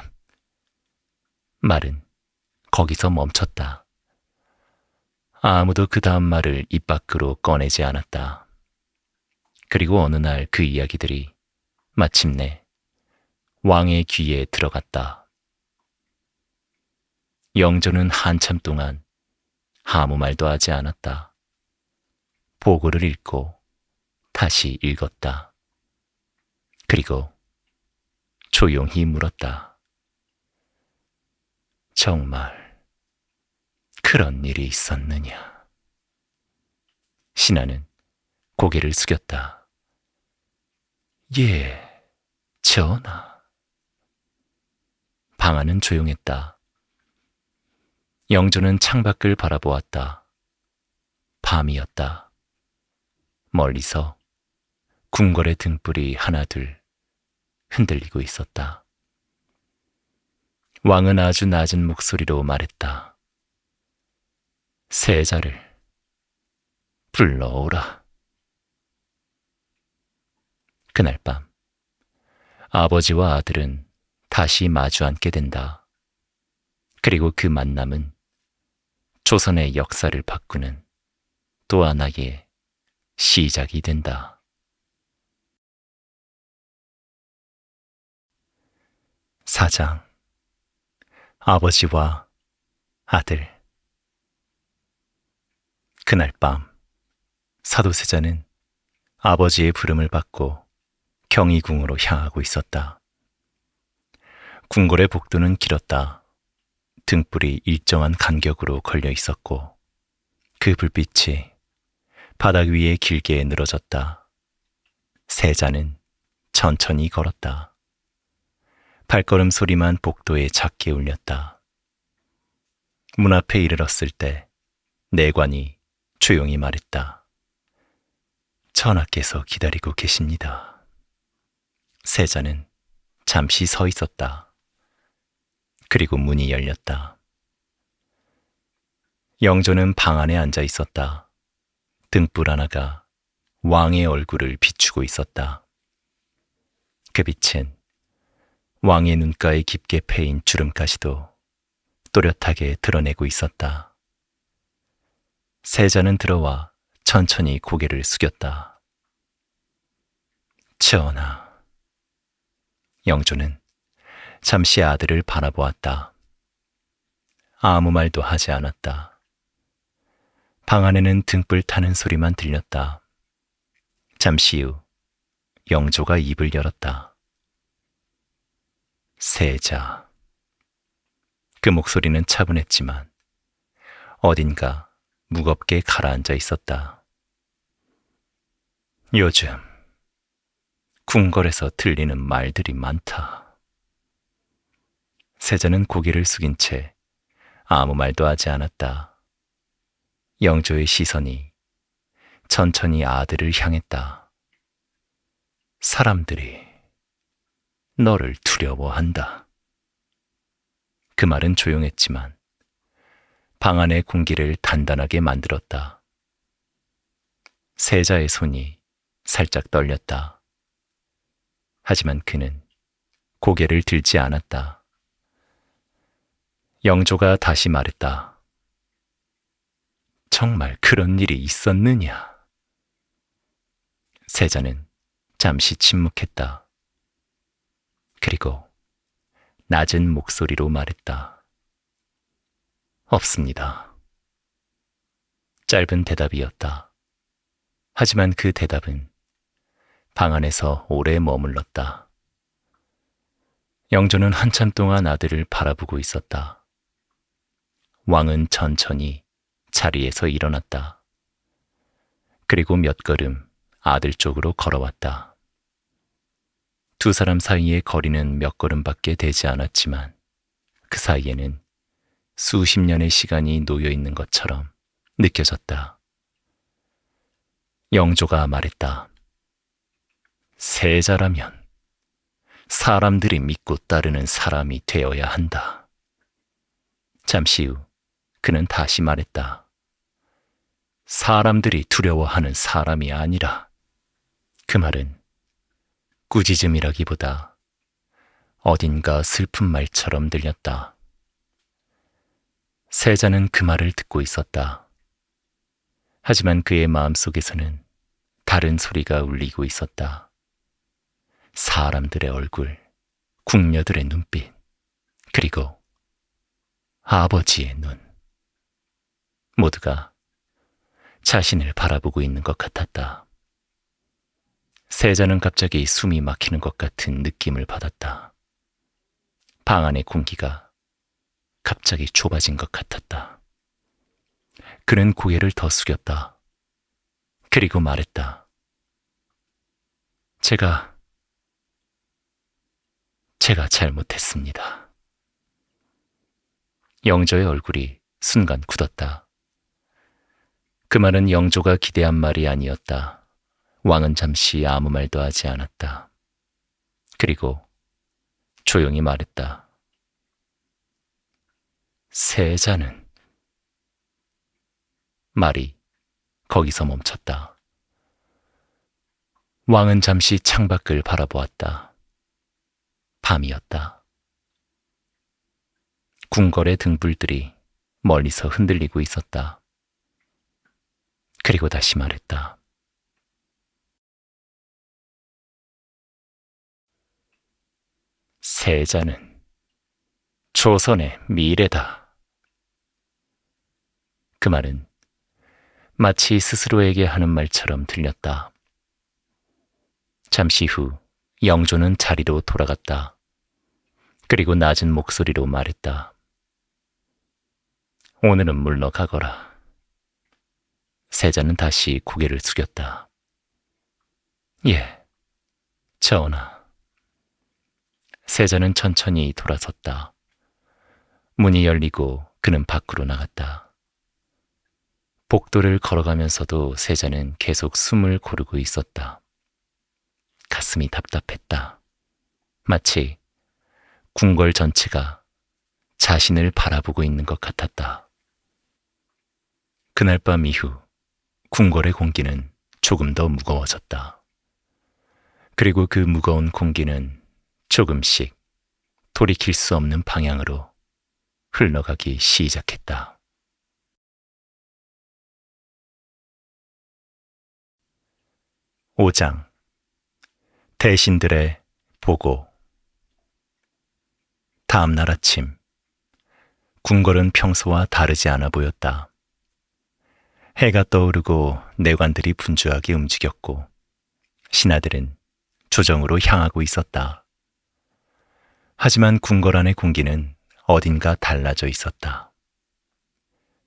S1: 말은 거기서 멈췄다. 아무도 그 다음 말을 입 밖으로 꺼내지 않았다. 그리고 어느 날 그 이야기들이 마침내 왕의 귀에 들어갔다. 영조는 한참 동안 아무 말도 하지 않았다. 보고를 읽고 다시 읽었다. 그리고 조용히 물었다. 정말 그런 일이 있었느냐? 신하는 고개를 숙였다. 예, 전하. 방 안은 조용했다. 영조는 창밖을 바라보았다. 밤이었다. 멀리서 궁궐의 등불이 하나둘 흔들리고 있었다. 왕은 아주 낮은 목소리로 말했다. 세자를 불러오라. 그날 밤 아버지와 아들은 다시 마주 앉게 된다. 그리고 그 만남은 조선의 역사를 바꾸는 또 하나의 시작이 된다. 사장, 아버지와 아들. 그날 밤 사도세자는 아버지의 부름을 받고 경희궁으로 향하고 있었다. 궁궐의 복도는 길었다. 등불이 일정한 간격으로 걸려 있었고 그 불빛이 바닥 위에 길게 늘어졌다. 세자는 천천히 걸었다. 발걸음 소리만 복도에 작게 울렸다. 문 앞에 이르렀을 때 내관이 조용히 말했다. 전하께서 기다리고 계십니다. 세자는 잠시 서 있었다. 그리고 문이 열렸다. 영조는 방 안에 앉아 있었다. 등불 하나가 왕의 얼굴을 비추고 있었다. 그 빛은 왕의 눈가에 깊게 패인 주름까지도 또렷하게 드러내고 있었다. 세자는 들어와 천천히 고개를 숙였다. 전하. 영조는 잠시 아들을 바라보았다. 아무 말도 하지 않았다. 방 안에는 등불 타는 소리만 들렸다. 잠시 후 영조가 입을 열었다. 세자. 그 목소리는 차분했지만 어딘가 무겁게 가라앉아 있었다. 요즘 궁궐에서 들리는 말들이 많다. 세자는 고개를 숙인 채 아무 말도 하지 않았다. 영조의 시선이 천천히 아들을 향했다. 사람들이 너를 두려워한다. 그 말은 조용했지만 방 안의 공기를 단단하게 만들었다. 세자의 손이 살짝 떨렸다. 하지만 그는 고개를 들지 않았다. 영조가 다시 말했다. 정말 그런 일이 있었느냐? 세자는 잠시 침묵했다. 그리고 낮은 목소리로 말했다. 없습니다. 짧은 대답이었다. 하지만 그 대답은 방 안에서 오래 머물렀다. 영조는 한참 동안 아들을 바라보고 있었다. 왕은 천천히 자리에서 일어났다. 그리고 몇 걸음 아들 쪽으로 걸어왔다. 두 사람 사이의 거리는 몇 걸음밖에 되지 않았지만 그 사이에는 수십 년의 시간이 놓여 있는 것처럼 느껴졌다. 영조가 말했다. 세자라면 사람들이 믿고 따르는 사람이 되어야 한다. 잠시 후 그는 다시 말했다. 사람들이 두려워하는 사람이 아니라. 그 말은 꾸짖음이라기보다 어딘가 슬픈 말처럼 들렸다. 세자는 그 말을 듣고 있었다. 하지만 그의 마음속에서는 다른 소리가 울리고 있었다. 사람들의 얼굴, 궁녀들의 눈빛, 그리고 아버지의 눈. 모두가 자신을 바라보고 있는 것 같았다. 세자는 갑자기 숨이 막히는 것 같은 느낌을 받았다. 방 안의 공기가 갑자기 좁아진 것 같았다. 그는 고개를 더 숙였다. 그리고 말했다. 제가 잘못했습니다. 영조의 얼굴이 순간 굳었다. 그 말은 영조가 기대한 말이 아니었다. 왕은 잠시 아무 말도 하지 않았다. 그리고 조용히 말했다. 세자는. 말이 거기서 멈췄다. 왕은 잠시 창밖을 바라보았다. 밤이었다. 궁궐의 등불들이 멀리서 흔들리고 있었다. 그리고 다시 말했다. 세자는 조선의 미래다. 그 말은 마치 스스로에게 하는 말처럼 들렸다. 잠시 후 영조는 자리로 돌아갔다. 그리고 낮은 목소리로 말했다. 오늘은 물러가거라. 세자는 다시 고개를 숙였다. 예, 전하. 세자는 천천히 돌아섰다. 문이 열리고 그는 밖으로 나갔다. 복도를 걸어가면서도 세자는 계속 숨을 고르고 있었다. 가슴이 답답했다. 마치 궁궐 전체가 자신을 바라보고 있는 것 같았다. 그날 밤 이후 궁궐의 공기는 조금 더 무거워졌다. 그리고 그 무거운 공기는 조금씩 돌이킬 수 없는 방향으로 흘러가기 시작했다. (5장) 대신들의 보고. 다음 날 아침, 궁궐은 평소와 다르지 않아 보였다. 해가 떠오르고 내관들이 분주하게 움직였고 신하들은 조정으로 향하고 있었다. 하지만 궁궐 안의 공기는 어딘가 달라져 있었다.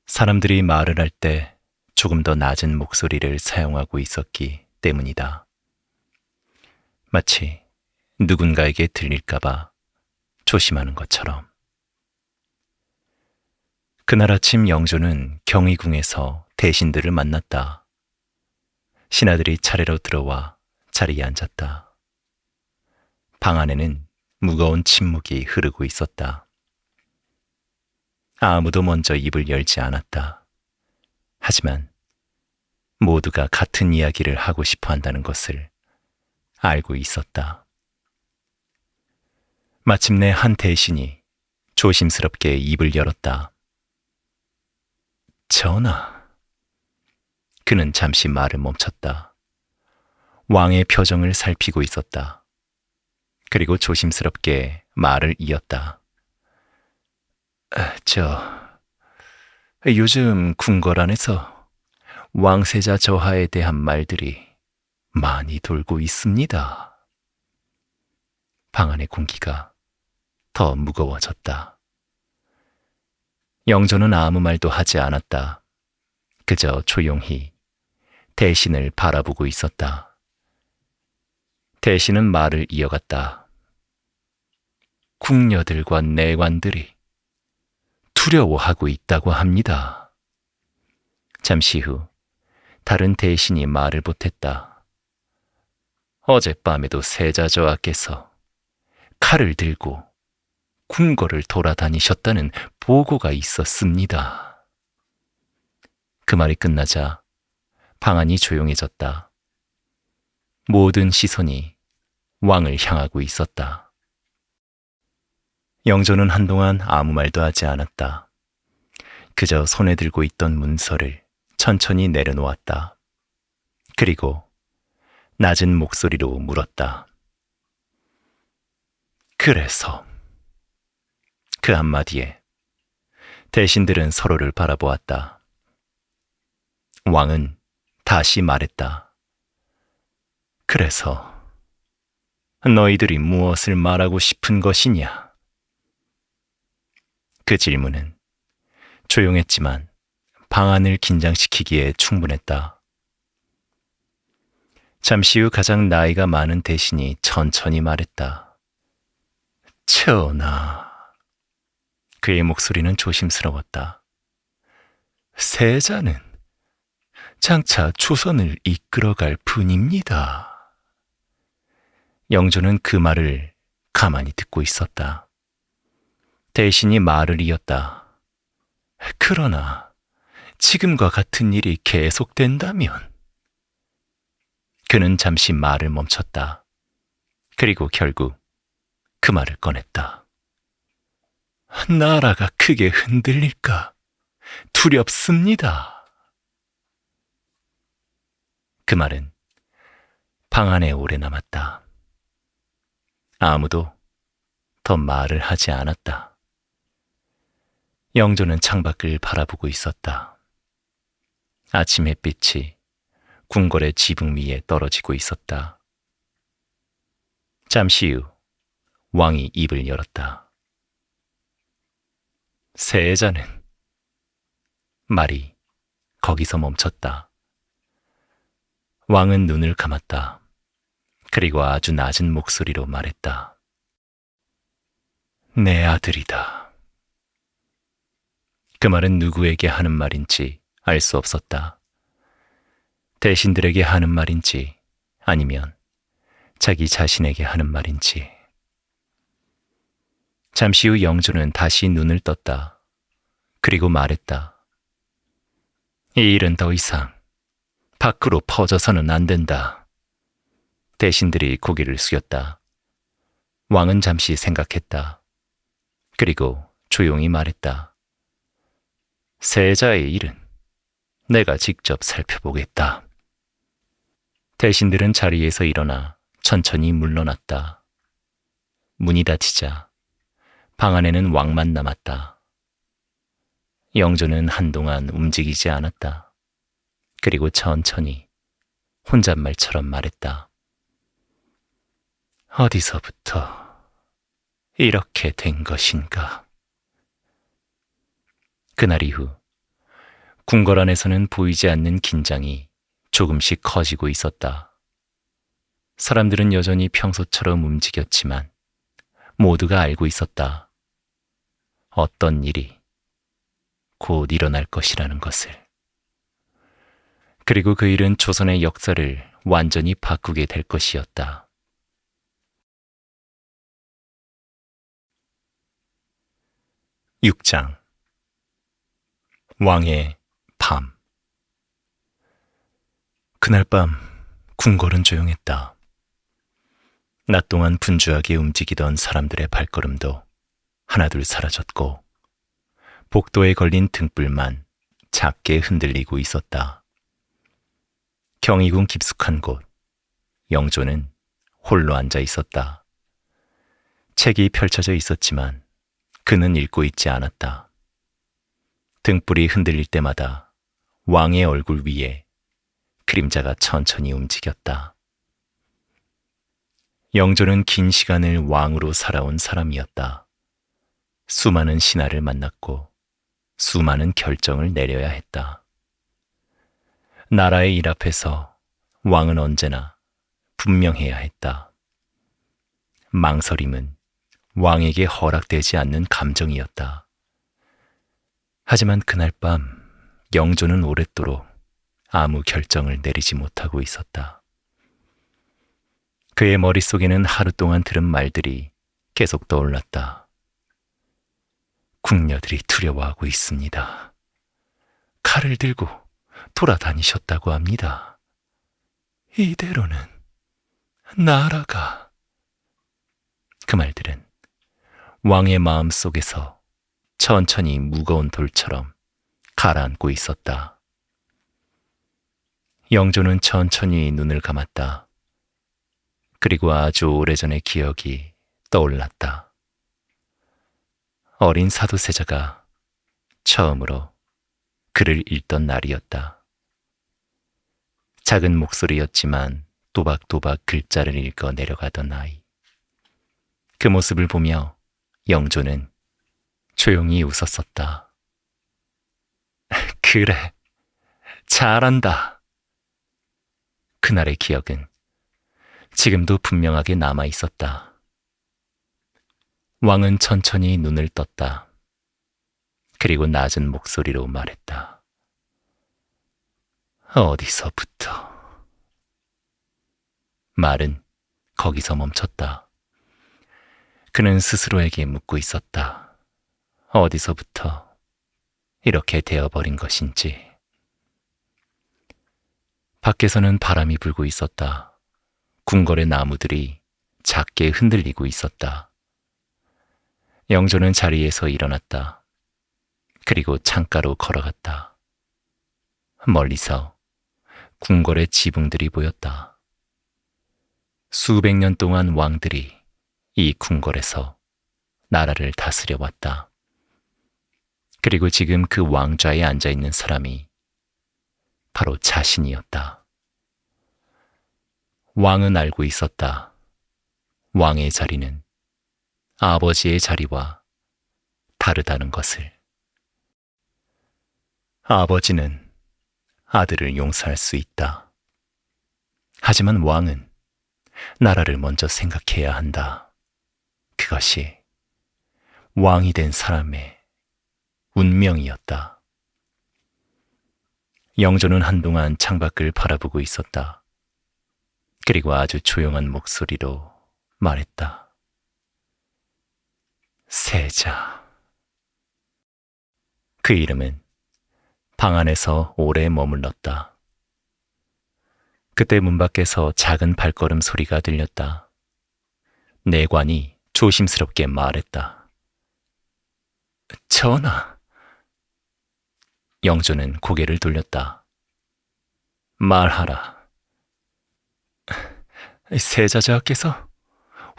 S1: 사람들이 말을 할 때 조금 더 낮은 목소리를 사용하고 있었기 때문이다. 마치 누군가에게 들릴까봐 조심하는 것처럼. 그날 아침 영조는 경희궁에서 대신들을 만났다. 신하들이 차례로 들어와 자리에 앉았다. 방 안에는 무거운 침묵이 흐르고 있었다. 아무도 먼저 입을 열지 않았다. 하지만 모두가 같은 이야기를 하고 싶어 한다는 것을 알고 있었다. 마침내 한 대신이 조심스럽게 입을 열었다. 전하. 그는 잠시 말을 멈췄다. 왕의 표정을 살피고 있었다. 그리고 조심스럽게 말을 이었다. 요즘 궁궐 안에서 왕세자 저하에 대한 말들이 많이 돌고 있습니다. 방 안의 공기가 더 무거워졌다. 영조는 아무 말도 하지 않았다. 그저 조용히 대신을 바라보고 있었다. 대신은 말을 이어갔다. 궁녀들과 내관들이 두려워하고 있다고 합니다. 잠시 후 다른 대신이 말을 보탰다. 어젯밤에도 세자저하께서 칼을 들고 궁궐을 돌아다니셨다는 보고가 있었습니다. 그 말이 끝나자 방 안이 조용해졌다. 모든 시선이 왕을 향하고 있었다. 영조는 한동안 아무 말도 하지 않았다. 그저 손에 들고 있던 문서를 천천히 내려놓았다. 그리고 낮은 목소리로 물었다. 그래서 그 한마디에 대신들은 서로를 바라보았다. 왕은 다시 말했다. 그래서 너희들이 무엇을 말하고 싶은 것이냐? 그 질문은 조용했지만 방안을 긴장시키기에 충분했다. 잠시 후 가장 나이가 많은 대신이 천천히 말했다. 전하. 그의 목소리는 조심스러웠다. 세자는 장차 조선을 이끌어갈 뿐입니다. 영조는 그 말을 가만히 듣고 있었다. 대신이 말을 이었다. 그러나 지금과 같은 일이 계속된다면. 그는 잠시 말을 멈췄다. 그리고 결국 그 말을 꺼냈다. 나라가 크게 흔들릴까 두렵습니다. 그 말은 방 안에 오래 남았다. 아무도 더 말을 하지 않았다. 영조는 창밖을 바라보고 있었다. 아침 햇빛이 궁궐의 지붕 위에 떨어지고 있었다. 잠시 후 왕이 입을 열었다. 세자는 말이 거기서 멈췄다. 왕은 눈을 감았다. 그리고 아주 낮은 목소리로 말했다. 내 아들이다. 그 말은 누구에게 하는 말인지 알 수 없었다. 대신들에게 하는 말인지 아니면 자기 자신에게 하는 말인지. 잠시 후 영조는 다시 눈을 떴다. 그리고 말했다. 이 일은 더 이상 밖으로 퍼져서는 안 된다. 대신들이 고개를 숙였다. 왕은 잠시 생각했다. 그리고 조용히 말했다. 세자의 일은 내가 직접 살펴보겠다. 대신들은 자리에서 일어나 천천히 물러났다. 문이 닫히자 방 안에는 왕만 남았다. 영조는 한동안 움직이지 않았다. 그리고 천천히 혼잣말처럼 말했다. 어디서부터 이렇게 된 것인가? 그날 이후 궁궐 안에서는 보이지 않는 긴장이 조금씩 커지고 있었다. 사람들은 여전히 평소처럼 움직였지만 모두가 알고 있었다. 어떤 일이 곧 일어날 것이라는 것을. 그리고 그 일은 조선의 역사를 완전히 바꾸게 될 것이었다. (6장) 왕의 밤. 그날 밤 궁궐은 조용했다. 낮 동안 분주하게 움직이던 사람들의 발걸음도 하나둘 사라졌고 복도에 걸린 등불만 작게 흔들리고 있었다. 경희궁 깊숙한 곳, 영조는 홀로 앉아 있었다. 책이 펼쳐져 있었지만 그는 읽고 있지 않았다. 등불이 흔들릴 때마다 왕의 얼굴 위에 그림자가 천천히 움직였다. 영조는 긴 시간을 왕으로 살아온 사람이었다. 수많은 신하를 만났고 수많은 결정을 내려야 했다. 나라의 일 앞에서 왕은 언제나 분명해야 했다. 망설임은 왕에게 허락되지 않는 감정이었다. 하지만 그날 밤 영조는 오랫도록 아무 결정을 내리지 못하고 있었다. 그의 머릿속에는 하루 동안 들은 말들이 계속 떠올랐다. 궁녀들이 두려워하고 있습니다. 칼을 들고 돌아다니셨다고 합니다. 이대로는 나라가... 그 말들은 왕의 마음 속에서 천천히 무거운 돌처럼 가라앉고 있었다. 영조는 천천히 눈을 감았다. 그리고 아주 오래전의 기억이 떠올랐다. 어린 사도세자가 처음으로 글을 읽던 날이었다. 작은 목소리였지만 또박또박 글자를 읽어 내려가던 아이. 그 모습을 보며 영조는 조용히 웃었었다. 그래, 잘한다. 그날의 기억은 지금도 분명하게 남아 있었다. 왕은 천천히 눈을 떴다. 그리고 낮은 목소리로 말했다. 어디서부터? 말은 거기서 멈췄다. 그는 스스로에게 묻고 있었다. 어디서부터 이렇게 되어버린 것인지. 밖에서는 바람이 불고 있었다. 궁궐의 나무들이 작게 흔들리고 있었다. 영조는 자리에서 일어났다. 그리고 창가로 걸어갔다. 멀리서 궁궐의 지붕들이 보였다. 수백 년 동안 왕들이 이 궁궐에서 나라를 다스려 왔다. 그리고 지금 그 왕좌에 앉아있는 사람이 바로 자신이었다. 왕은 알고 있었다. 왕의 자리는 아버지의 자리와 다르다는 것을. 아버지는 아들을 용서할 수 있다. 하지만 왕은 나라를 먼저 생각해야 한다. 그것이 왕이 된 사람의 운명이었다. 영조는 한동안 창밖을 바라보고 있었다. 그리고 아주 조용한 목소리로 말했다. 세자. 그 이름은 방 안에서 오래 머물렀다. 그때 문 밖에서 작은 발걸음 소리가 들렸다. 내관이 조심스럽게 말했다. 전하. 영조는 고개를 돌렸다. 말하라. 세자자께서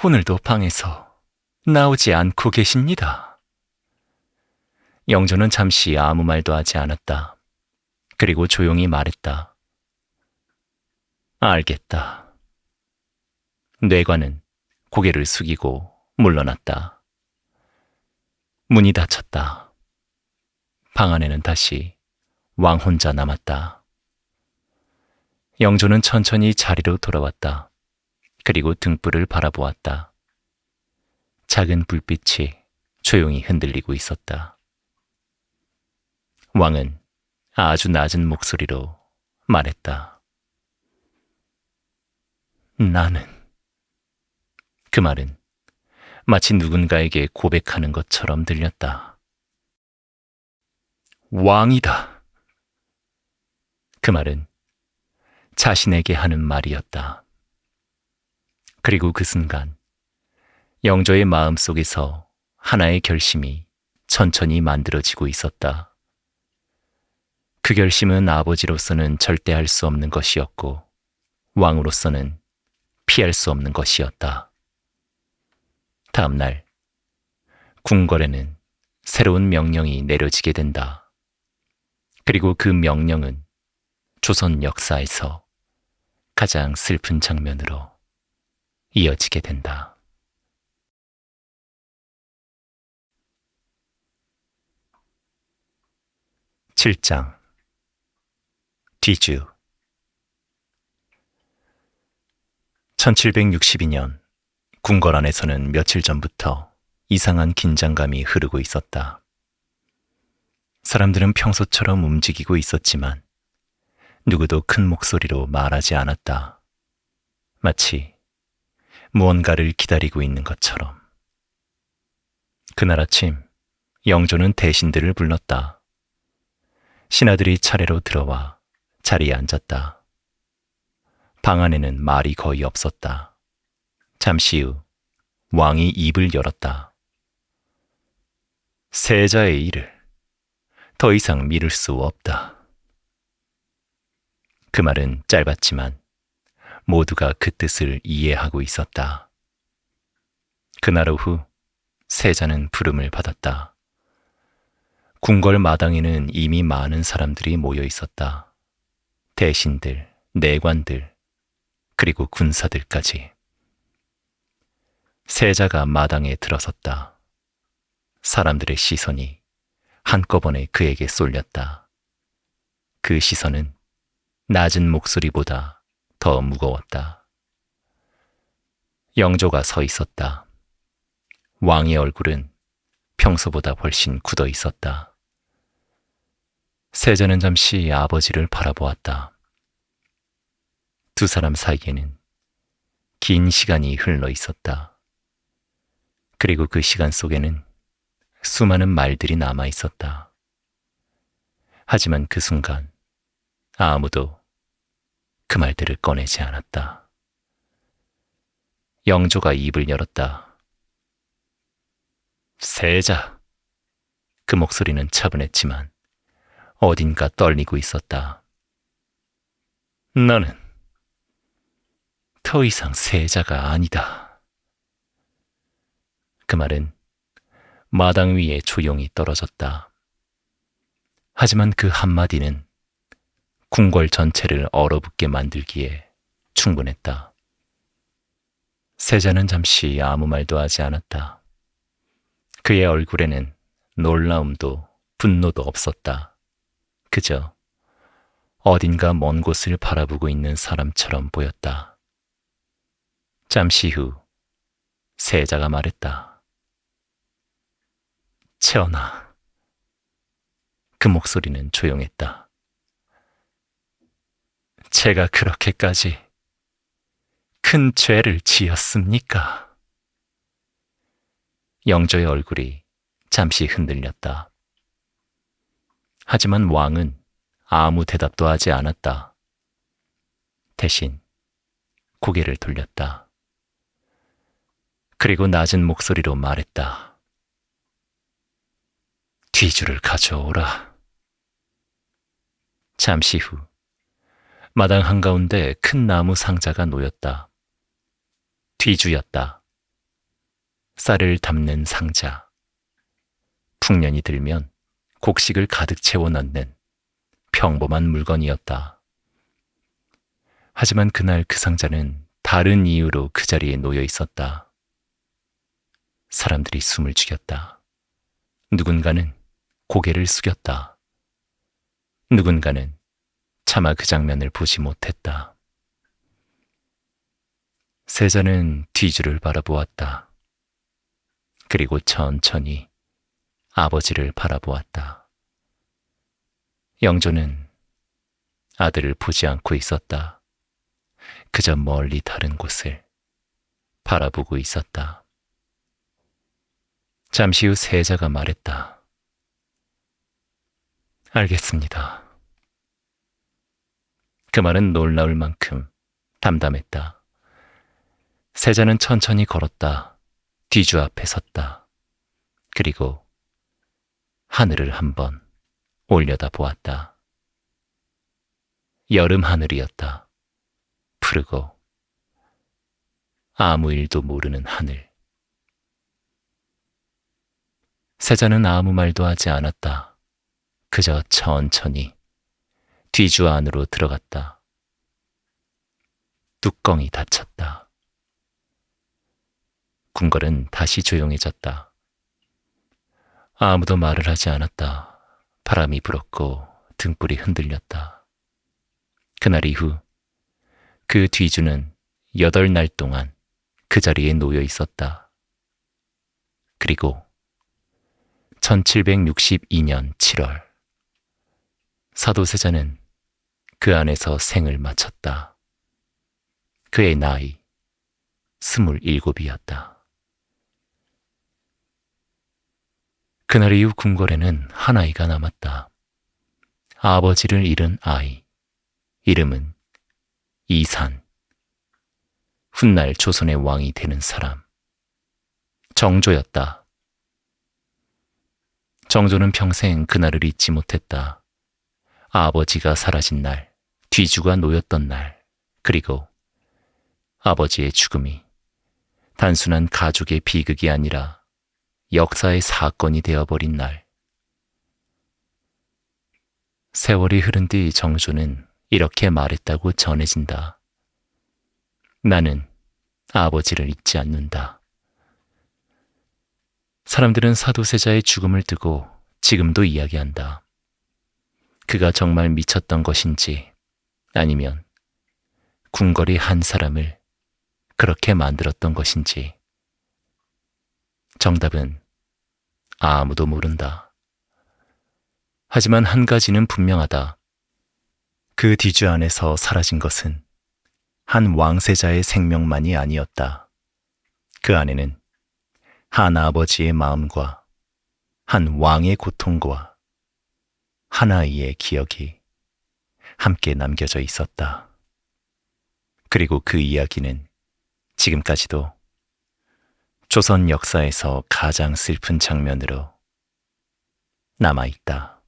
S1: 오늘도 방에서 나오지 않고 계십니다. 영조는 잠시 아무 말도 하지 않았다. 그리고 조용히 말했다. 알겠다. 뇌관은 고개를 숙이고 물러났다. 문이 닫혔다. 방 안에는 다시 왕 혼자 남았다. 영조는 천천히 자리로 돌아왔다. 그리고 등불을 바라보았다. 작은 불빛이 조용히 흔들리고 있었다. 왕은 아주 낮은 목소리로 말했다. 나는. 그 말은 마치 누군가에게 고백하는 것처럼 들렸다. 왕이다. 그 말은 자신에게 하는 말이었다. 그리고 그 순간 영조의 마음 속에서 하나의 결심이 천천히 만들어지고 있었다. 그 결심은 아버지로서는 절대 할 수 없는 것이었고 왕으로서는 피할 수 없는 것이었다. 다음 날 궁궐에는 새로운 명령이 내려지게 된다. 그리고 그 명령은 조선 역사에서 가장 슬픈 장면으로 이어지게 된다. (7장) 뒤주. 1762년 궁궐 안에서는 며칠 전부터 이상한 긴장감이 흐르고 있었다. 사람들은 평소처럼 움직이고 있었지만 누구도 큰 목소리로 말하지 않았다. 마치 무언가를 기다리고 있는 것처럼. 그날 아침 영조는 대신들을 불렀다. 신하들이 차례로 들어와 자리에 앉았다. 방 안에는 말이 거의 없었다. 잠시 후 왕이 입을 열었다. 세자의 일을 더 이상 미룰 수 없다. 그 말은 짧았지만 모두가 그 뜻을 이해하고 있었다. 그날 오후 세자는 부름을 받았다. 궁궐 마당에는 이미 많은 사람들이 모여 있었다. 대신들, 내관들, 그리고 군사들까지. 세자가 마당에 들어섰다. 사람들의 시선이 한꺼번에 그에게 쏠렸다. 그 시선은 낮은 목소리보다 더 무거웠다. 영조가 서 있었다. 왕의 얼굴은 평소보다 훨씬 굳어 있었다. 세자는 잠시 아버지를 바라보았다. 두 사람 사이에는 긴 시간이 흘러 있었다. 그리고 그 시간 속에는 수많은 말들이 남아 있었다. 하지만 그 순간 아무도 그 말들을 꺼내지 않았다. 영조가 입을 열었다. 세자. 그 목소리는 차분했지만 어딘가 떨리고 있었다. 너는 더 이상 세자가 아니다. 그 말은 마당 위에 조용히 떨어졌다. 하지만 그 한마디는 궁궐 전체를 얼어붙게 만들기에 충분했다. 세자는 잠시 아무 말도 하지 않았다. 그의 얼굴에는 놀라움도 분노도 없었다. 그저 어딘가 먼 곳을 바라보고 있는 사람처럼 보였다. 잠시 후 세자가 말했다. 전하. 그 목소리는 조용했다. 제가 그렇게까지 큰 죄를 지었습니까? 영조의 얼굴이 잠시 흔들렸다. 하지만 왕은 아무 대답도 하지 않았다. 대신 고개를 돌렸다. 그리고 낮은 목소리로 말했다. 뒤주를 가져오라. 잠시 후 마당 한가운데 큰 나무 상자가 놓였다. 뒤주였다. 쌀을 담는 상자. 풍년이 들면 곡식을 가득 채워 넣는 평범한 물건이었다. 하지만 그날 그 상자는 다른 이유로 그 자리에 놓여 있었다. 사람들이 숨을 죽였다. 누군가는 고개를 숙였다. 누군가는 차마 그 장면을 보지 못했다. 세자는 뒤주를 바라보았다. 그리고 천천히 아버지를 바라보았다. 영조는 아들을 보지 않고 있었다. 그저 멀리 다른 곳을 바라보고 있었다. 잠시 후 세자가 말했다. 알겠습니다. 그 말은 놀라울 만큼 담담했다. 세자는 천천히 걸었다. 뒤주 앞에 섰다. 그리고 하늘을 한번 올려다 보았다. 여름 하늘이었다. 푸르고 아무 일도 모르는 하늘. 세자는 아무 말도 하지 않았다. 그저 천천히 뒤주 안으로 들어갔다. 뚜껑이 닫혔다. 궁궐은 다시 조용해졌다. 아무도 말을 하지 않았다. 바람이 불었고 등불이 흔들렸다. 그날 이후 그 뒤주는 8날 동안 그 자리에 놓여 있었다. 그리고 1762년 7월 사도세자는 그 안에서 생을 마쳤다. 그의 나이 27이었다. 그날 이후 궁궐에는 한 아이가 남았다. 아버지를 잃은 아이. 이름은 이산. 훗날 조선의 왕이 되는 사람. 정조였다. 정조는 평생 그날을 잊지 못했다. 아버지가 사라진 날, 뒤주가 놓였던 날, 그리고 아버지의 죽음이 단순한 가족의 비극이 아니라 역사의 사건이 되어버린 날. 세월이 흐른 뒤 정조는 이렇게 말했다고 전해진다. 나는 아버지를 잊지 않는다. 사람들은 사도세자의 죽음을 두고 지금도 이야기한다. 그가 정말 미쳤던 것인지 아니면 궁궐이 한 사람을 그렇게 만들었던 것인지. 정답은 아무도 모른다. 하지만 한 가지는 분명하다. 그 뒤주 안에서 사라진 것은 한 왕세자의 생명만이 아니었다. 그 안에는 한 아버지의 마음과 한 왕의 고통과 한 아이의 기억이 함께 남겨져 있었다. 그리고 그 이야기는 지금까지도 조선 역사에서 가장 슬픈 장면으로 남아있다.